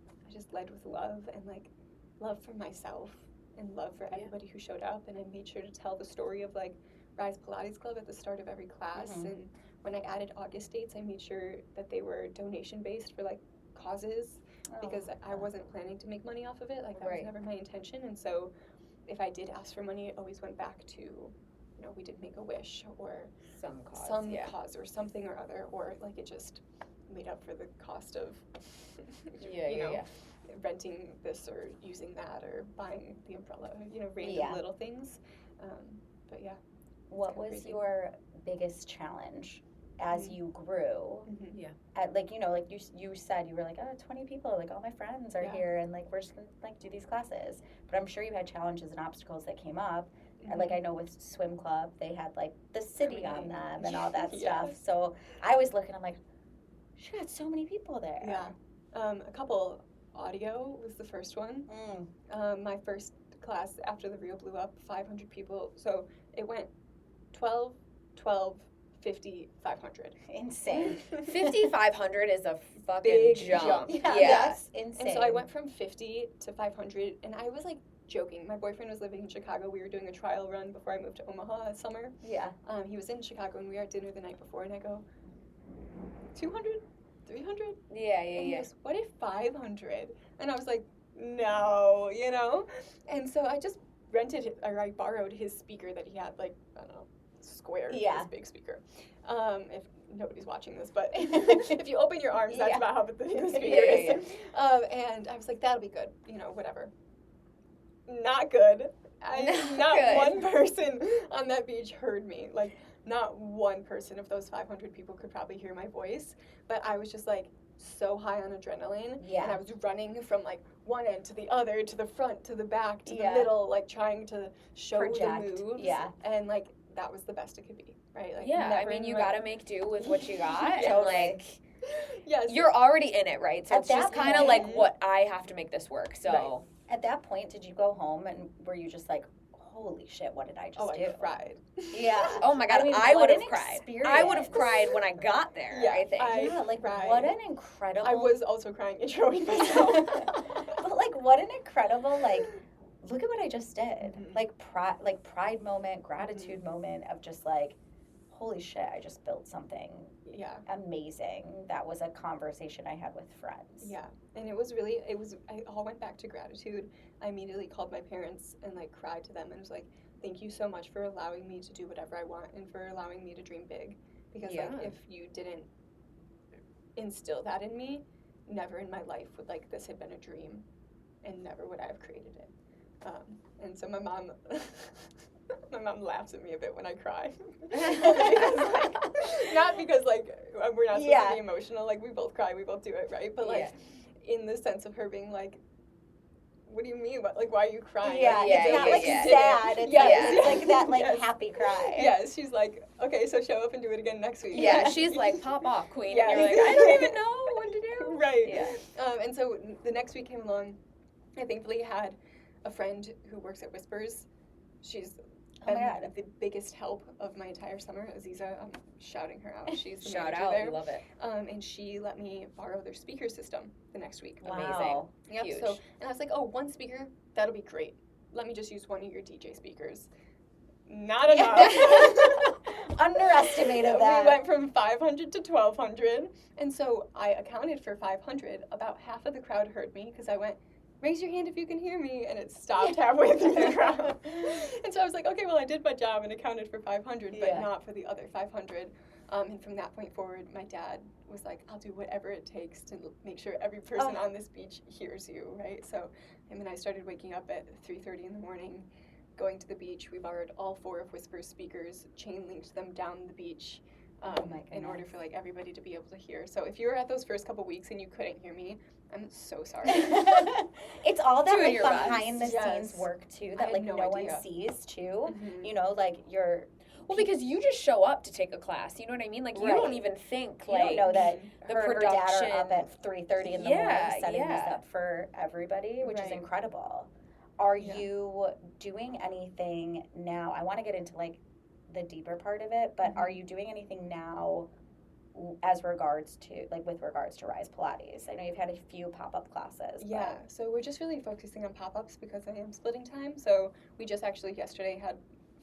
I just led with love, and, like, love for myself and love for everybody who showed up. And I made sure to tell the story of, like, Rise Pilates Club at the start of every class. And when I added August dates, I made sure that they were donation-based for, like, causes, because I wasn't planning to make money off of it. Like, that was never my intention. And so if I did ask for money, it always went back to, you know, we did Make-A-Wish or some cause or something or other, or like it just made up for the cost of renting this or using that or buying the umbrella, you know, random little things. But What was crazy. your biggest challenge as you grew? Mm-hmm. Yeah. At, like, you know, like you said, you were like, 20 people, like all my friends are here, and like we're just gonna like do these classes. But I'm sure you had challenges and obstacles that came up. And like I know with swim club, they had like the city on them and all that stuff. So I was looking, I'm like, she got so many people there. Yeah. A couple. Audio was the first one. My first class after the Rio blew up, 500 people. So it went 12, 12, 50, 500. Insane. 5,500 is a fucking Big jump. Yeah, Yes. insane. And so I went from 50 to 500, and I was like joking. My boyfriend was living in Chicago. We were doing a trial run before I moved to Omaha this summer. Yeah. He was in Chicago, and we were at dinner the night before, and I go, 200? 300? Yeah. And he goes, what if 500? And I was like, no, you know? And so I just I borrowed his speaker that he had, like, I don't know, square, his big speaker. If nobody's watching this, but if you open your arms, that's about how big the speaker is. And I was like, that'll be good, you know, whatever. Not good. Not one person on that beach heard me. Like, not one person of those 500 people could probably hear my voice, but I was just like so high on adrenaline, and I was running from like one end to the other, to the front, to the back, to the middle, like trying to show the moves, and like that was the best it could be, right? Like, I mean, you gotta make do with what you got, and like, you're already in it, right? So it's just kind of like, what, I have to make this work. So at that point, did you go home and were you just like, holy shit, what did I just do? I cried. Yeah. Oh my God, I would have cried. I would have cried when I got there, I think. Like, cried. What an incredible... I was also crying and showing myself. But, like, what an incredible, like, look at what I just did. Like, pride moment, gratitude moment of just, like, holy shit, I just built something amazing. That was a conversation I had with friends. Yeah, and it all went back to gratitude. I immediately called my parents and like cried to them and was like, thank you so much for allowing me to do whatever I want and for allowing me to dream big. Because like, if you didn't instill that in me, never in my life would like this had been a dream, and never would I have created it. And so my mom laughs at me a bit when I cry. Not because like we're not supposed to be emotional, like we both cry, we both do it, right? But like in the sense of her being like, what do you mean? What, like, why are you crying? It's not like sad. It's like that like happy cry. Yes, she's like, okay, so show up and do it again next week. Yeah, she's like, pop off, queen. And you're like, I don't even know what to do. Right. Yeah. And so the next week came along. I thankfully had a friend who works at Whispers. She's been the biggest help of my entire summer. Aziza, I'm shouting her out. She's the manager there. Love it. And she let me borrow their speaker system the next week. Wow. Amazing. Yep. Huge. So, and I was like, oh, one speaker, that'll be great. Let me just use one of your DJ speakers. Not enough. Underestimated that. We went from 500 to 1,200. And so I accounted for 500. About half of the crowd heard me because I went, raise your hand if you can hear me, and it stopped halfway through the crowd. And so I was like, okay, well, I did my job and accounted for 500, but not for the other 500. And from that point forward, my dad was like, I'll do whatever it takes to make sure every person on this beach hears you, right? So him and I started waking up at 3:30 in the morning, going to the beach. We borrowed all 4 of Whisper's speakers, chain linked them down the beach, in order for like everybody to be able to hear. So if you were at those first couple weeks and you couldn't hear me, I'm so sorry. It's all that like behind the scenes work too that like no one sees too. Mm-hmm. You know, like you're because you just show up to take a class. You know what I mean? Like you don't even think you don't know that the her production. Her dad are up at 3:30 in the morning setting this up for everybody, which is incredible. Are you doing anything now? I want to get into like the deeper part of it, but are you doing anything now as regards to with regards to Rise Pilates? I know you've had a few pop-up classes. Yeah, so we're just really focusing on pop-ups because I am splitting time. So we just actually yesterday had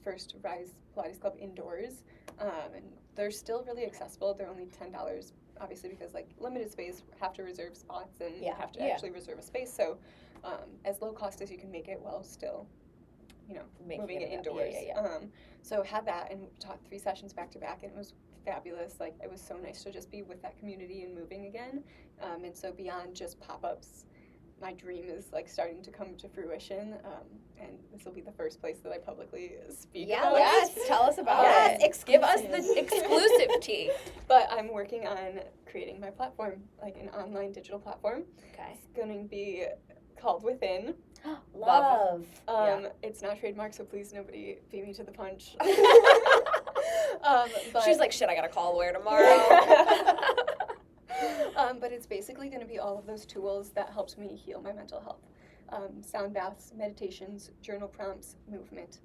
first Rise Pilates Club indoors, and they're still really accessible. They're only $10, obviously, because like limited space, have to reserve spots and have to actually reserve a space. So as low cost as you can make it while still, you know, moving it indoors. So had that and taught 3 sessions back to back, and it was fabulous. Like it was so nice to just be with that community and moving again. And so beyond just pop-ups, my dream is like starting to come to fruition, and this will be the first place that I publicly speak about it. Tell us about it. Give us the exclusive tea. But I'm working on creating my platform, like an online digital platform. Okay. It's going to be called Within. Love. It's not trademarked, so please nobody beat me to the punch. She's like, shit, I gotta call a lawyer tomorrow. But it's basically going to be all of those tools that helped me heal my mental health. Sound baths, meditations, journal prompts, movement.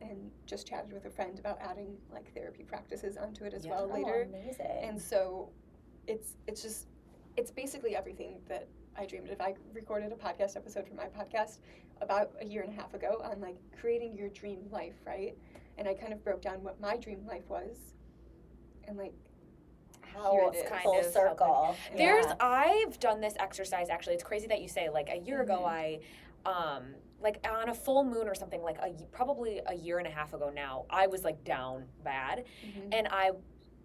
And just chatted with a friend about adding like therapy practices onto it as well later. Amazing. And so it's basically everything that I dreamed of. I recorded a podcast episode for my podcast about a year and a half ago on like creating your dream life, right? And I kind of broke down what my dream life was, and like how it's kind full of circle. I've done this exercise actually. It's crazy that you say like a year ago I like on a full moon or something, like probably a year and a half ago now, I was like down bad, and I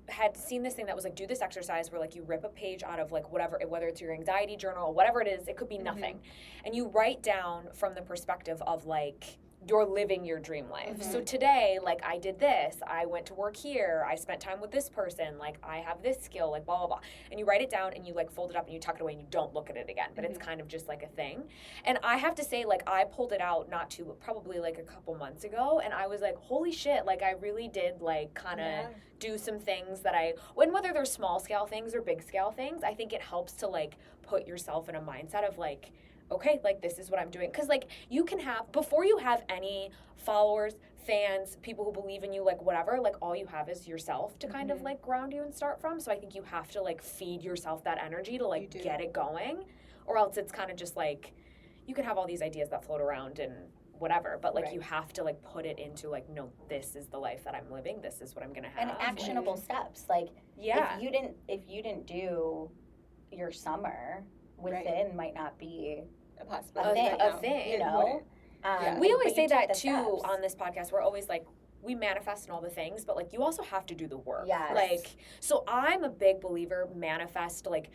had seen this thing that was like, do this exercise where like you rip a page out of like whatever, whether it's your anxiety journal, whatever it is, it could be nothing, and you write down from the perspective of like you're living your dream life. So today, like I did this, I went to work here, I spent time with this person, like I have this skill, like blah, blah, blah. And you write it down and you like fold it up and you tuck it away and you don't look at it again. But it's kind of just like a thing. And I have to say, like I pulled it out probably like a couple months ago, and I was like, holy shit, like I really did like kind of do some things that whether they're small scale things or big scale things, I think it helps to like put yourself in a mindset of like, okay, like this is what I'm doing. Because like you can have, before you have any followers, fans, people who believe in you, like whatever, like all you have is yourself to kind of like ground you and start from. So I think you have to like feed yourself that energy to like get it going, or else it's kind of just like, you can have all these ideas that float around and whatever, but like you have to like put it into like, no, this is the life that I'm living, this is what I'm gonna have. And actionable steps. Like if you didn't do your summer, Within might not be a thing, you know? We always say that too on this podcast. We're always like, we manifest and all the things, but like you also have to do the work. Yes. Like, so I'm a big believer, manifest, like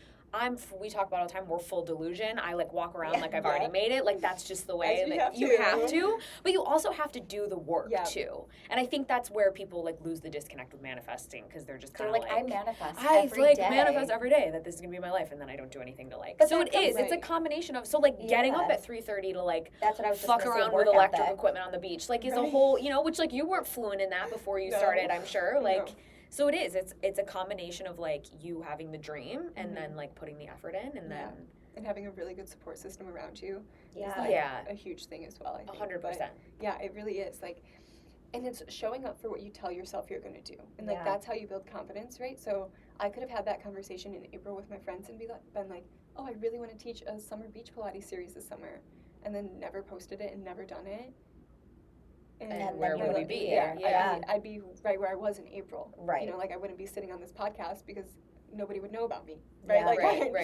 we talk about all the time, we're full delusion. I like walk around like I've already made it. Like that's just the way that you have to. But you also have to do the work too. And I think that's where people like lose the disconnect with manifesting, because they're just kind of like, I manifest manifest every day that this is gonna be my life, and then I don't do anything to like. But so it is. It's a combination of getting up at 3:30 to like that's what I was fuck around with electric equipment on the beach. Like is a whole, which like you weren't fluent in that before you started, I'm sure. Like. So it is. It's a combination of like you having the dream and then like putting the effort in and then and having a really good support system around you. Yeah, is like a huge thing as well. I think 100%. But yeah, it really is like, and it's showing up for what you tell yourself you're going to do, and like that's how you build confidence, right? So I could have had that conversation in April with my friends and been like, oh, I really want to teach a summer beach Pilates series this summer, and then never posted it and never done it. And where would we be? Yeah. I'd be right where I was in April. Right. Like I wouldn't be sitting on this podcast because nobody would know about me. Right.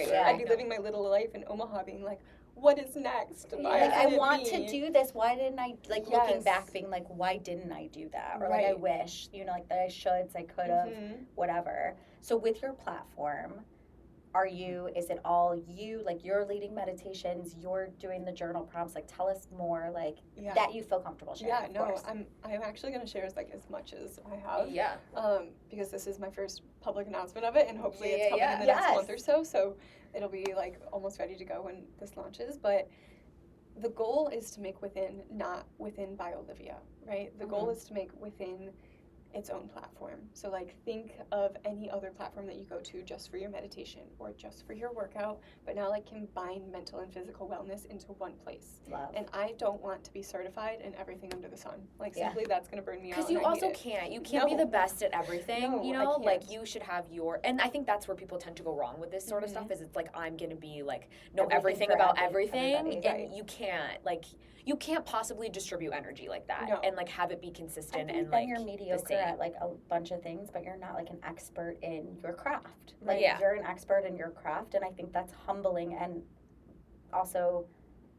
Yeah, I'd be living my little life in Omaha, being like, what is next? I want to do this. Why didn't I? Like looking back, being like, why didn't I do that? Or like I wish, like that I should, I could have, whatever. So with your platform, is it all you, like you're leading meditations, you're doing the journal prompts, like tell us more, like that you feel comfortable sharing. I'm actually going to share as much as I have, because this is my first public announcement of it, and hopefully it's coming in the next month or so it'll be like almost ready to go when this launches. But the goal is to make Within, not Within by Olivia, right? The goal is to make Within its own platform. So like think of any other platform that you go to just for your meditation or just for your workout, but now like combine mental and physical wellness into one place. Love. And I don't want to be certified in everything under the sun. Like simply that's going to burn me out. Because you also can't. You can't be the best at everything, like you should have and I think that's where people tend to go wrong with this sort of stuff, is it's like, I'm going to be like, know everything about everything. And you can't, like, you can't possibly distribute energy like that and like have it be consistent and like you're mediocre at like a bunch of things, but you're not like an expert in your craft. Like you're an expert in your craft, and I think that's humbling. And also,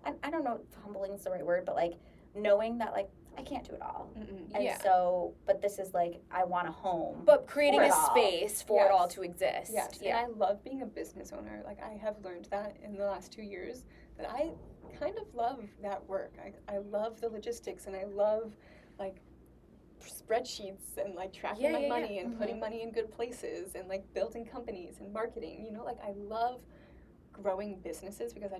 I don't know if humbling is the right word, but like knowing that like I can't do it all. Mm-mm. And so, but this is like, I want a home. But creating a all. space for it all to exist. Yes, Yeah. and I love being a business owner. Like, I have learned that in the last 2 years, that I kind of love that work. I love the logistics, and I love, like, spreadsheets and, like, tracking my money and putting money in good places and, like, building companies and marketing. You know, like, I love growing businesses because I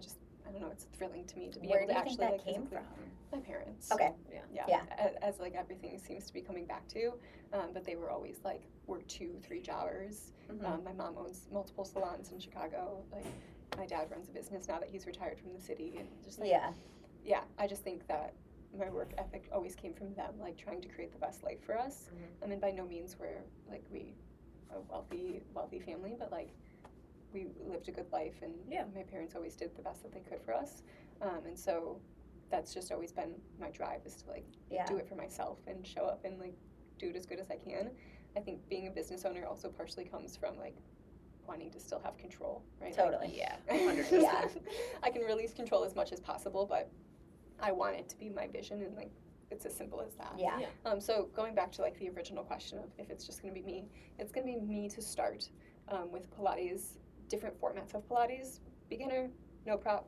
don't know, it's thrilling to me to be able to actually, like, came from? My parents. Okay. Yeah. As like everything seems to be coming back to, but they were always like work 2-3 jobbers. My mom owns multiple salons in Chicago. Like, my dad runs a business now that he's retired from the city, and just like, I just think that my work ethic always came from them, like trying to create the best life for us. I mean, by no means were like we a wealthy family, but like we lived a good life, and my parents always did the best that they could for us, and so that's just always been my drive, is to like do it for myself and show up and like do it as good as I can. I think being a business owner also partially comes from like wanting to still have control, right? Totally. Like, 100%. I can release control as much as possible, but I want it to be my vision, and like it's as simple as that. So going back to like the original question of if it's just going to be me, it's going to be me to start with Pilates, different formats of Pilates: beginner, no prop,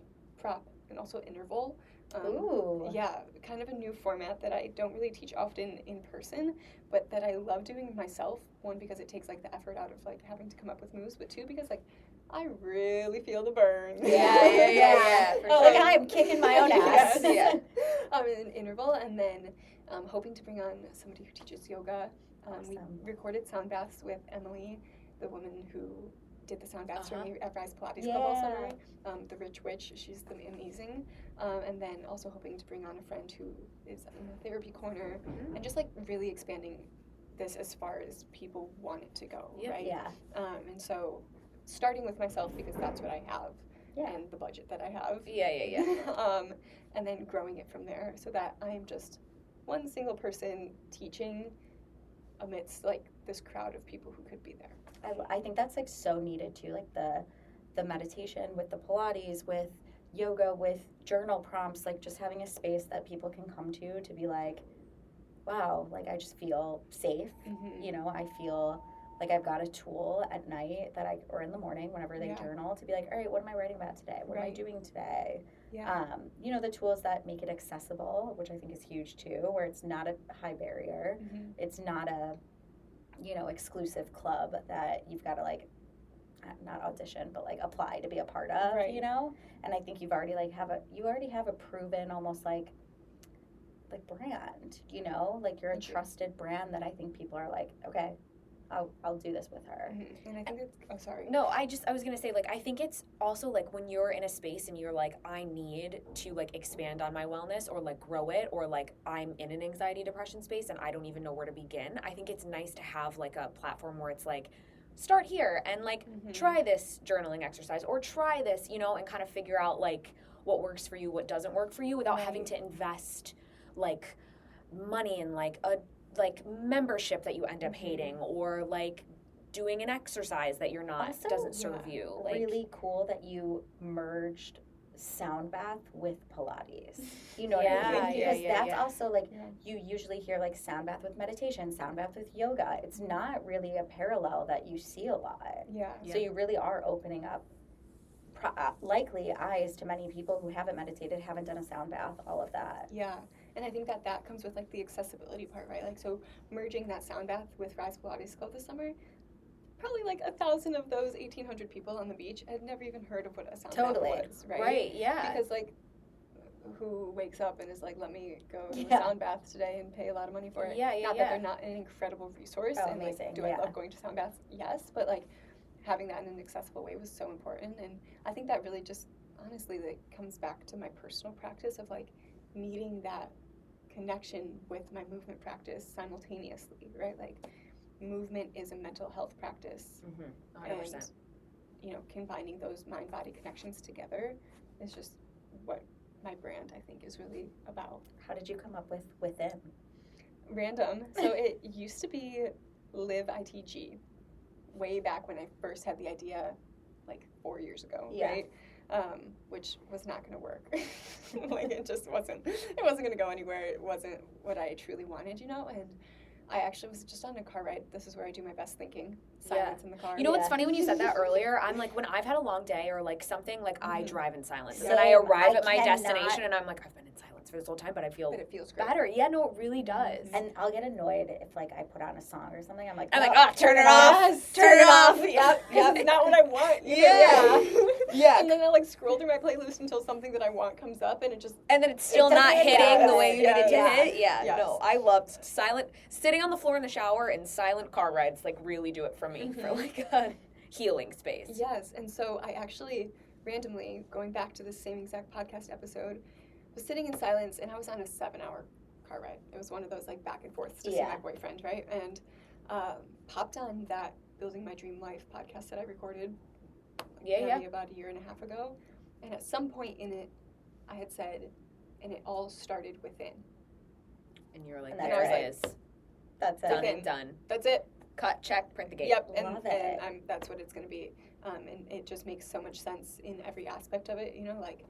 and also interval. Ooh. Yeah, kind of a new format that I don't really teach often in person, but that I love doing myself. One, because it takes like the effort out of like having to come up with moves, but two, because like I really feel the burn. Yeah. For sure. Like, I'm kicking my own ass. An interval, and then hoping to bring on somebody who teaches yoga. We recorded sound baths with Emily, the woman who did the sound baths for me at Rise Pilates Club all summer. The Rich Witch, she's amazing. And then also hoping to bring on a friend who is in the therapy corner, and just like really expanding this as far as people want it to go, right? And so starting with myself, because that's what I have, and the budget that I have. And then growing it from there, so that I'm just one single person teaching amidst like this crowd of people who could be there. I think that's like so needed too, like the meditation with the Pilates, with yoga, with journal prompts, like just having a space that people can come to be like, wow, like I just feel safe. You know, I feel like I've got a tool at night or in the morning whenever they journal, to be like, all right, what am I writing about today? What am I doing today? You know, the tools that make it accessible, which I think is huge too, where it's not a high barrier. It's not a, you know, exclusive club that you've got to like, not audition, but like apply to be a part of, you know? And I think you've already have a proven almost like brand, you know? Like you're a trusted brand that I think people are like, okay, I'll do this with her. And I think it's, No, I was going to say, like, I think it's also, like, when you're in a space and you're like, I need to, like, expand on my wellness or, like, grow it, or, like, I'm in an anxiety depression space and I don't even know where to begin. I think it's nice to have, like, a platform where it's, like, start here and, like, try this journaling exercise or try this, you know, and kind of figure out, like, what works for you, what doesn't work for you, without having to invest, like, money in, like, a membership that you end up hating, or like doing an exercise that you're not also, doesn't serve you. Like, really cool that you merged sound bath with Pilates. You know what I mean? Because that's also like you usually hear like sound bath with meditation, sound bath with yoga. It's not really a parallel that you see a lot. So you really are opening up likely eyes to many people who haven't meditated, haven't done a sound bath, all of that. And I think that comes with like the accessibility part, right? Like, so merging that sound bath with Rise Pilates Club this summer, probably like 1,000 of those 1,800 people on the beach had never even heard of what a sound bath was, right? Because like, who wakes up and is like, let me go to a sound bath today and pay a lot of money for it? Not that they're not an incredible resource. And amazing. Like, do I love going to sound baths? Yes, but like having that in an accessible way was so important. And I think that really just honestly like comes back to my personal practice of like needing that connection with my movement practice simultaneously, right? Like, movement is a mental health practice. 100%. And, you know, combining those mind-body connections together is just what my brand, I think, is really about. How did you come up with Within? Random. So it used to be Live ITG way back when I first had the idea, like 4 years ago, right? which was not going to work. Like, it wasn't going to go anywhere. It wasn't what I truly wanted, you know, and I actually was just on a car ride. This is where I do my best thinking. Silence in the car. You know what's funny when you said that earlier? I'm like, when I've had a long day or like something, like I drive in silence. And then I arrive at my destination and I'm like, I've been in silence for this whole time, but it feels great. Better. Yeah, no, it really does. And I'll get annoyed if like I put on a song or something. I'm like, turn it off. Yes, turn it off. Yep. Not what I want. Yeah. And then I like scroll through my playlist until something that I want comes up, and and then it's still not hitting the way you need it to hit. Yeah. Yes. No, I love sitting on the floor in the shower and silent car rides. Like really do it for me for like a healing space. Yes, and so I actually randomly, going back to the same exact podcast episode, was sitting in silence, and I was on a 7-hour car ride. It was one of those like back and forth to see my boyfriend, right? And popped on that Building My Dream Life podcast that I recorded about a year and a half ago. And at some point in it, I had said, and it all started within. And you were like, and there it is. That's it. Done and done. That's it. Cut, check, print the gate. Yep, Love it. and that's what it's going to be. And it just makes so much sense in every aspect of it, you know, like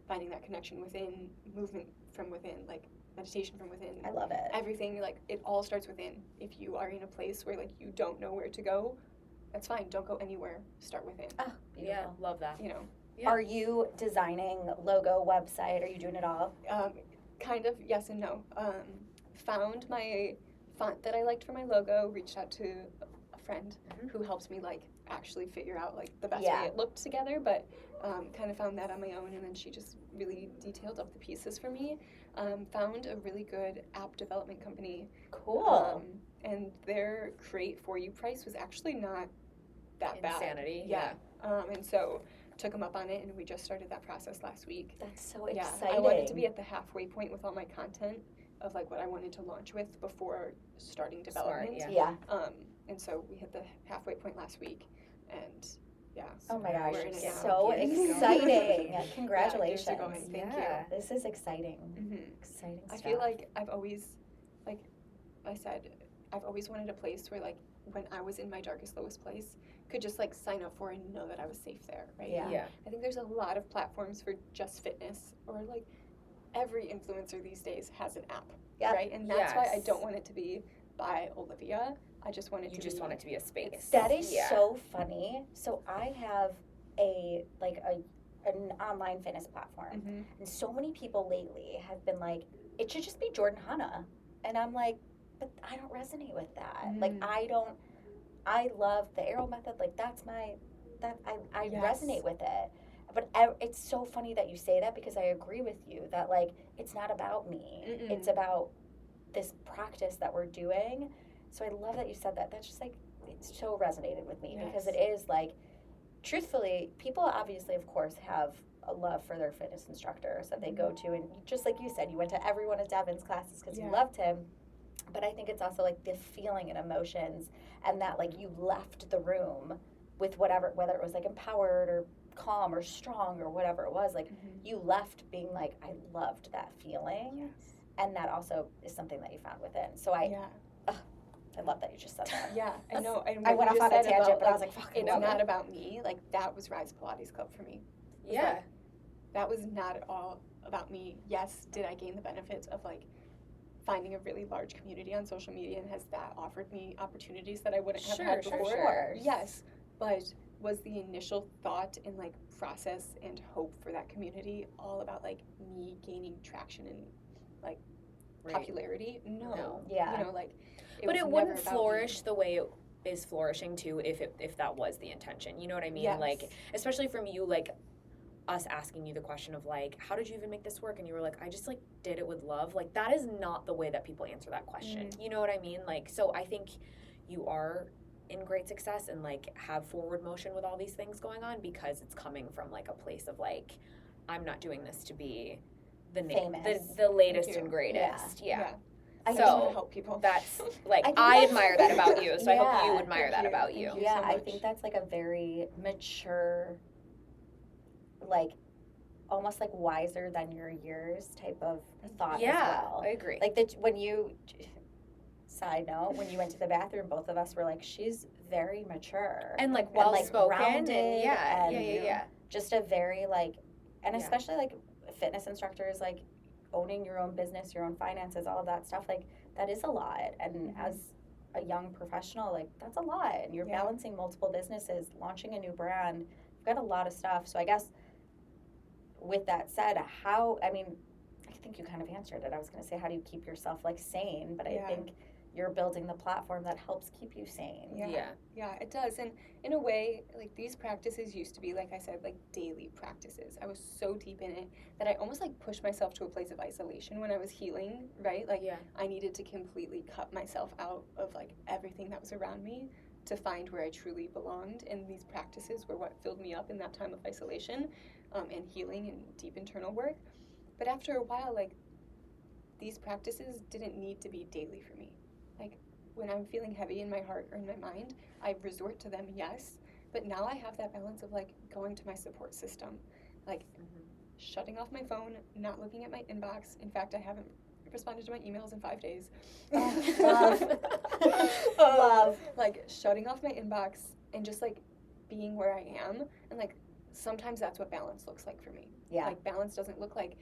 finding that connection within, movement from within, like meditation from within. I love it. Everything, like, it all starts within. If you are in a place where, like, you don't know where to go, that's fine. Don't go anywhere. Start within. Oh, beautiful. Yeah, love that. You know. Yeah. Are you designing logo, website? Are you doing it all? Kind of, yes and no. Found my font that I liked for my logo, reached out to a friend who helps me, like, actually figure out, like, the best way it looked together, but kind of found that on my own, and then she just really detailed up the pieces for me. Found a really good app development company. Cool. And their create for you price was actually not that bad. Insanity. Yeah. And so took them up on it, and we just started that process last week. That's so exciting. I wanted to be at the halfway point with all my content of like what I wanted to launch with before starting development. Yeah. And so we hit the halfway point last week, and oh my gosh, it's so exciting! Congratulations. Thank you. This is exciting. Exciting stuff. I feel like I've always, like I said, I've always wanted a place where, like, when I was in my darkest, lowest place, could just like sign up for and know that I was safe there, right? Yeah. I think there's a lot of platforms for just fitness, or like every influencer these days has an app, right? And that's why I don't want it to be by Olivia. I just want it to want it to be a space. That is so funny. So I have an online fitness platform, and so many people lately have been like, it should just be Jordan Hanna, and I'm like, but I don't resonate with that. Like I love the arrow method. Like I resonate with it. But it's so funny that you say that, because I agree with you that, like, it's not about me. It's about this practice that we're doing. So I love that you said that. That's just like, it so resonated with me, because it is like, truthfully, people obviously, of course, have a love for their fitness instructors that they go to. And just like you said, you went to every one of Devin's classes because you loved him. But I think it's also like the feeling and emotions, and that like you left the room with whether it was like empowered or calm or strong or whatever it was, like you left being like, I loved that feeling. And that also is something that you found within. So I love that you just said that. Yeah, I know. And I went off on a tangent, but I was like, fuck, it's not about me. Like, that was Rise Pilates Club for me. Like, that was not at all about me. Yes, did I gain the benefits of like finding a really large community on social media, and has that offered me opportunities that I wouldn't have had before? Sure. Yes, but was the initial thought and like process and hope for that community all about like me gaining traction and like popularity? No. Yeah. You know, like, but it wouldn't flourish the way it is flourishing too if that was the intention. You know what I mean? Yes. Like, especially from you, like us asking you the question of like, how did you even make this work? And you were like, I just like did it with love. Like, that is not the way that people answer that question. You know what I mean? Like, so I think you are in great success and like have forward motion with all these things going on, because it's coming from like a place of like, I'm not doing this to be the latest and greatest. I just want to help people. That's like, I admire that about you, so I hope you admire that about you. Yeah, I think that's like a very mature, like almost like wiser than your years type of thought as well. I agree. Like side note, when you went to the bathroom, both of us were like, she's very mature and like well spoken, grounded, and just a very like, and especially like fitness instructors, like owning your own business, your own finances, all of that stuff, like that is a lot. And as a young professional, like that's a lot. And you're balancing multiple businesses, launching a new brand. You've got a lot of stuff. So I guess with that said, I think you kind of answered it. I was going to say, how do you keep yourself like sane? But I think you're building the platform that helps keep you sane. Yeah, it does. And in a way, like these practices used to be, like I said, like daily practices. I was so deep in it that I almost like pushed myself to a place of isolation when I was healing, right? Like I needed to completely cut myself out of like everything that was around me to find where I truly belonged. And these practices were what filled me up in that time of isolation and healing and deep internal work. But after a while, like these practices didn't need to be daily for me. Like when I'm feeling heavy in my heart or in my mind, I resort to them, yes. But now I have that balance of like going to my support system, like shutting off my phone, not looking at my inbox. In fact, I haven't responded to my emails in 5 days. Love. Like shutting off my inbox and just like being where I am. And like sometimes that's what balance looks like for me. Yeah. Like balance doesn't look like,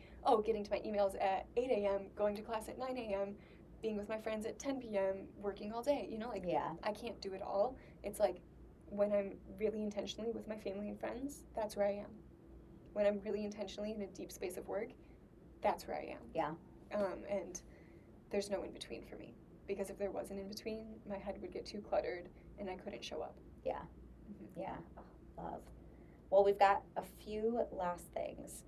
getting to my emails at 8 a.m., going to class at 9 a.m., being with my friends at 10 p.m., working all day, like I can't do it all. It's like when I'm really intentionally with my family and friends, that's where I am. When I'm really intentionally in a deep space of work, that's where I am. Yeah. And there's no in between for me, because if there was an in between, my head would get too cluttered and I couldn't show up. Yeah. Yeah. Oh, love. Well, we've got a few last things.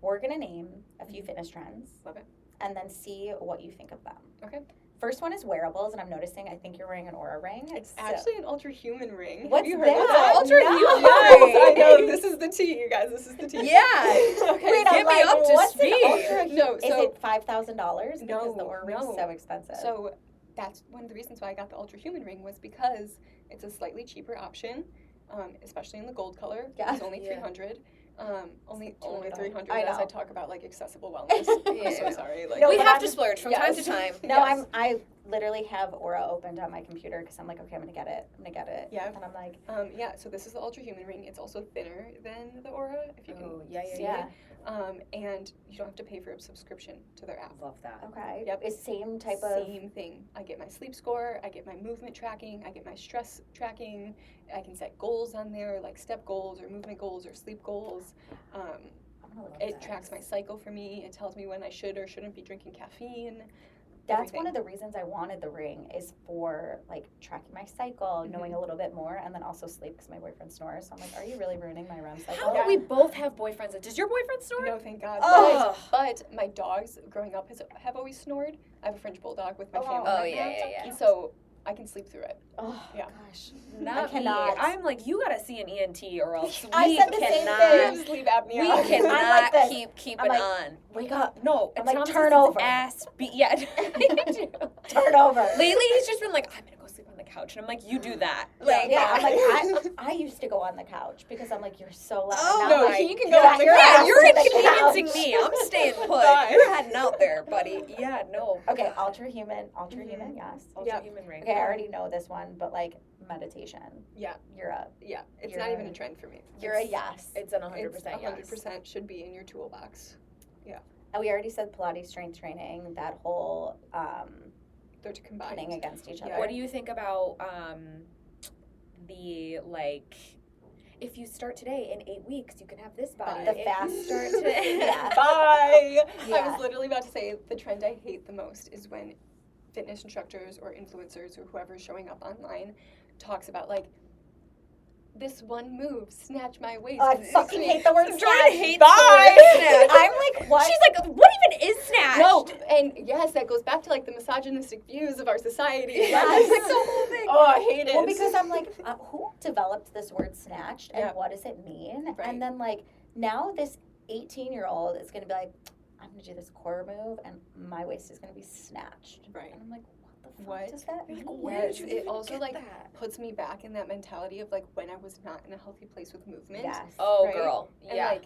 We're going to name a few fitness trends. Love it. And then see what you think of them. Okay. First one is wearables, and I'm noticing I think you're wearing an Aura ring. It's actually an ultra human ring. What's Have you heard that? of that? Ultra human. Yes, I know. This is the tea, you guys. This is the tea. Yeah. Okay. Wait, get me up to what's speed. An ultra No, is it $5,000? Because the Aura ring is so expensive. So that's one of the reasons why I got the ultra human ring, was because it's a slightly cheaper option, especially in the gold color. Yeah. It's only $300. Only $300 I as know. I talk about like accessible wellness. I'm so sorry. Like, No, we but have I'm to splurge from time to time. No, I literally have Aura opened on my computer because I'm like, okay, I'm gonna get it. Yeah. And I'm like, so this is the ultra human ring. It's also thinner than the Aura, if you can see yeah. it. And you don't have to pay for a subscription to their app. Love that. okay. Yep. It's same type Same thing. I get my sleep score, I get my movement tracking, I get my stress tracking. I can set goals on there, like step goals or movement goals or sleep goals. It tracks my cycle for me. It tells me when I should or shouldn't be drinking caffeine. That's one of the reasons I wanted the ring, is for like tracking my cycle, knowing a little bit more, and then also sleep, because my boyfriend snores. So I'm like, are you really ruining my REM cycle? How do we both have boyfriends? Does your boyfriend snore? No, thank God. Oh. But my dogs growing up have always snored. I have a French bulldog with my family. Oh, yeah. And so I can sleep through it. Oh, Yeah. gosh. Not I cannot. me. I'm like, you gotta see an ENT or else I we said the same cannot. thing. Sleep apnea. We I'm cannot like this. keep I'm it like, on. Wake up. No, I'm like, Thomas turn is over. Ass Turn over. Lately, he's just been like, I'm gonna go sleep on the couch, and I'm like, you do that. Like, Yeah, I'm like, I used to go on the couch because I'm like, you're so loud. Oh, Now I'm no, like, he can go on the your couch. ass you're to the inconveniencing couch. me. I'm staying put. Bye. You're heading out there, buddy. Yeah, no. Okay, ultra human, yes. Ultra human ring. Okay, I already know this one, but like meditation. Yeah. It's not even a trend for me. You're a yes. It's an 100% yes. 100% should be in your toolbox. And we already said Pilates strength training, that whole They're combined. pitting against each other. Yeah. What do you think about the like? If you start today, in 8 weeks, you can have this body. The If fast you start today. Yeah. Bye! Yeah. I was literally about to say the trend I hate the most is when fitness instructors or influencers or whoever's showing up online talks about like, this one move, snatch my waist. I fucking hate the word Jordan snatch. hates Bye. the word snatch. I'm like, what? She's like, what even is snatch? No, and yes, that goes back to like the misogynistic views of our society. Yes. Right? It's like the whole thing. Oh, I hate it. Well, because I'm like, who developed this word snatched, and Yeah. what does it mean? Right. And then like, now this 18-year-old is going to be like, I'm going to do this core move, and my waist is going to be snatched. Right. And I'm like, what What? does that mean? Where did you it even also get like that? puts me back in that mentality of like when I was not in a healthy place with movement. Yes. Oh, Right? girl. And Yeah. like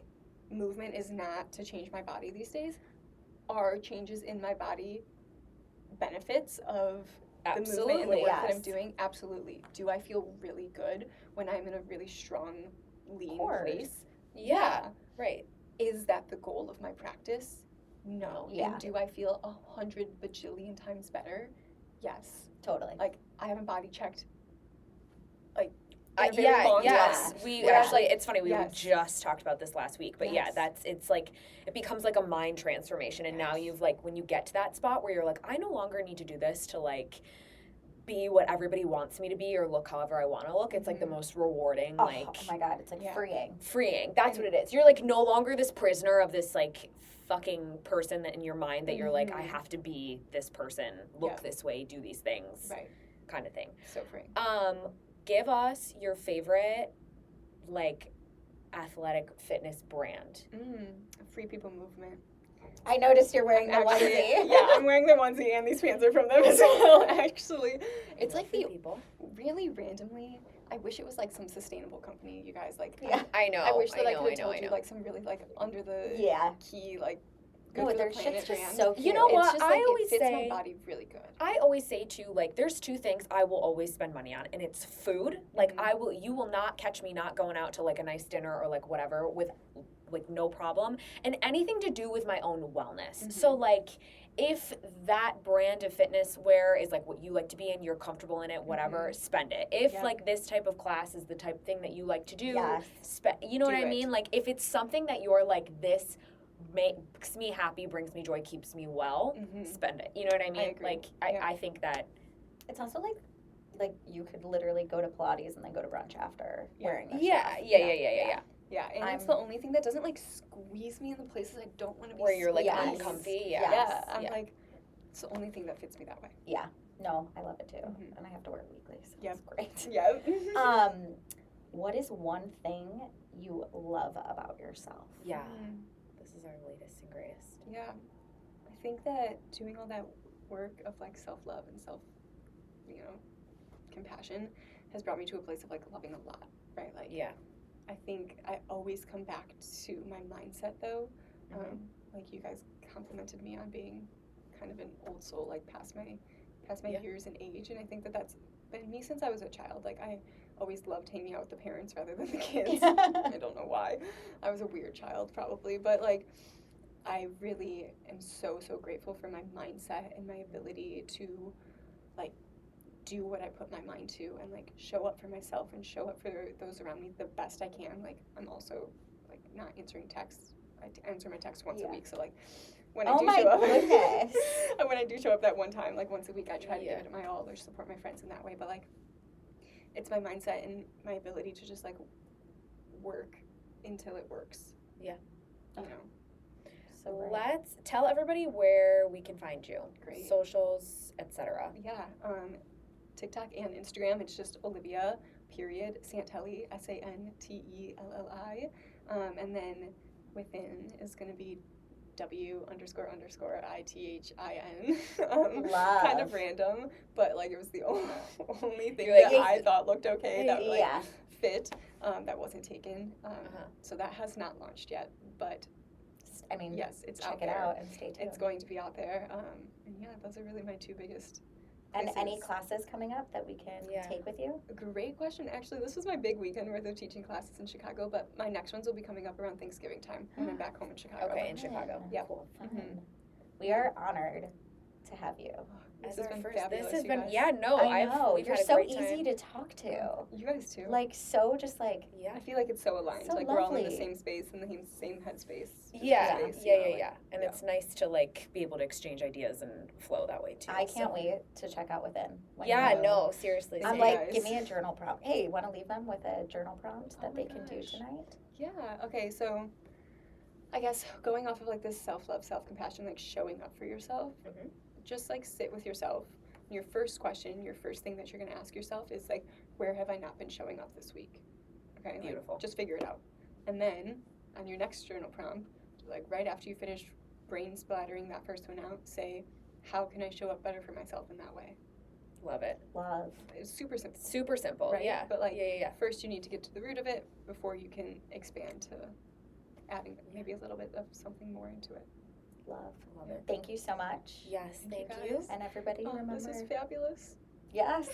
movement is not to change my body these days. Are changes in my body benefits of the movement and the Absolutely. work that I'm Yes. doing? Absolutely. Do I feel really good when I'm in a really strong, lean course. place? Yeah. Right. Is that the goal of my practice? No. Yeah. And do I feel 100 bajillion times better? Yes. Totally. Like, I haven't body checked, like, in a very long yes. time. We Where actually, it's funny, we Yes. just talked about this last week, but Yes. it's like, it becomes like a mind transformation, and now you've, like, when you get to that spot where you're like, I no longer need to do this to, like, be what everybody wants me to be or look however I want to look. It's like the most rewarding, oh my God, it's like freeing. That's what it is. You're like no longer this prisoner of this like fucking person that in your mind that you're like, I have to be this person, look this way, do these things, right, kind of thing. So freeing. Give us your favorite like athletic fitness brand. Free People Movement. I noticed you're wearing the Actually, onesie. Yeah, I'm wearing the onesie, and these pants are from them as well, actually. It's like the people. Really randomly, I wish it was like some sustainable company, you guys. Like, Yeah. I know. I wish that I could have know, told you like some really like under the key, like, good No, for their the planet shit's just brand. so cute. You know what? It's just, I like, always it fits say, my body really good. I always say too, like, there's two things I will always spend money on, and it's food. Like, you will not catch me not going out to like a nice dinner or like whatever with like no problem, and anything to do with my own wellness. So like, if that brand of fitness wear is like what you like to be in, you're comfortable in it, whatever, spend it. If like this type of class is the type of thing that you like to do, you know what I mean? Like, if it's something that you're like, this makes me happy, brings me joy, keeps me well, spend it. You know what I mean? I agree. Like, I think that it's also like you could literally go to Pilates and then go to brunch after wearing this yeah. Yeah, and it's the only thing that doesn't like squeeze me in the places I don't want to be. Where you're like Yes. uncomfy. Yeah, I'm like, it's the only thing that fits me that way. Yeah. No, I love it too. And I have to wear it weekly, so it's great. Yeah. What is one thing you love about yourself? Yeah. This is our latest and greatest. Yeah. I think that doing all that work of like self-love and compassion has brought me to a place of like loving a lot, right? Like, I think I always come back to my mindset though. Like, you guys complimented me on being kind of an old soul, like past my years and age, and I think that that's been me since I was a child. Like, I always loved hanging out with the parents rather than the kids. I don't know why. I was a weird child probably, but like, I really am so grateful for my mindset and my ability to like do what I put my mind to and like show up for myself and show up for those around me the best I can. Like, I'm also like not answering texts. I answer my texts once a week, so like when I do show up, when I do show up that one time, like once a week, I try to give it my all or support my friends in that way. But like, it's my mindset and my ability to just like work until it works. Yeah. You know. So Let's tell everybody where we can find you. Great. Socials, etc. Yeah. TikTok and Instagram, it's just Olivia Santelli, Santelli. And then within is going to be W__ITHIN. Kind of random, but like it was the only thing that I thought looked okay that like fit, that wasn't taken. So that has not launched yet, but I mean, yes, it's check out it there. out and stay tuned. It's going to be out there. And yeah, those are really my two biggest And places. any classes coming up that we can take with you? Great question. Actually, this was my big weekend worth of teaching classes in Chicago, but my next ones will be coming up around Thanksgiving time when I'm back home in Chicago. Okay, in Chicago. Yeah. Cool. We are honored to have you. This has been fabulous. This has you been, guys. yeah, no, I know. we've You're had a so great easy time. to talk to. You guys too. Like, so just like, I feel like it's so aligned. So like, we're all in the lovely. same space, in the same headspace. Yeah. Space, And it's nice to like be able to exchange ideas and flow that way too. I can't wait to check out Within. Seriously. I'm Same. like, Guys. give me a journal prompt. Hey, want to leave them with a journal prompt that they can do tonight? Yeah. Okay. So, I guess going off of like this self-love, self-compassion, like showing up for yourself, just like sit with yourself. Your first question, your first thing that you're going to ask yourself is like, where have I not been showing up this week? Okay. Beautiful. Like, just figure it out. And then on your next journal prompt, like right after you finish brain splattering that first one out, say, how can I show up better for myself in that way? Love it. Love. It's super simple. Super simple. Right? Yeah. But like, First, first you need to get to the root of it before you can expand to adding maybe a little bit of something more into it. Love it. Thank you so much. Yes, thank you you. guys. And everybody remember. This is fabulous. Yes.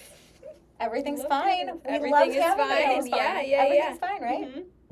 Everything's Love fine. you. We Everything love is having fine. you. Yeah. Everything's fine, right? Mm-hmm.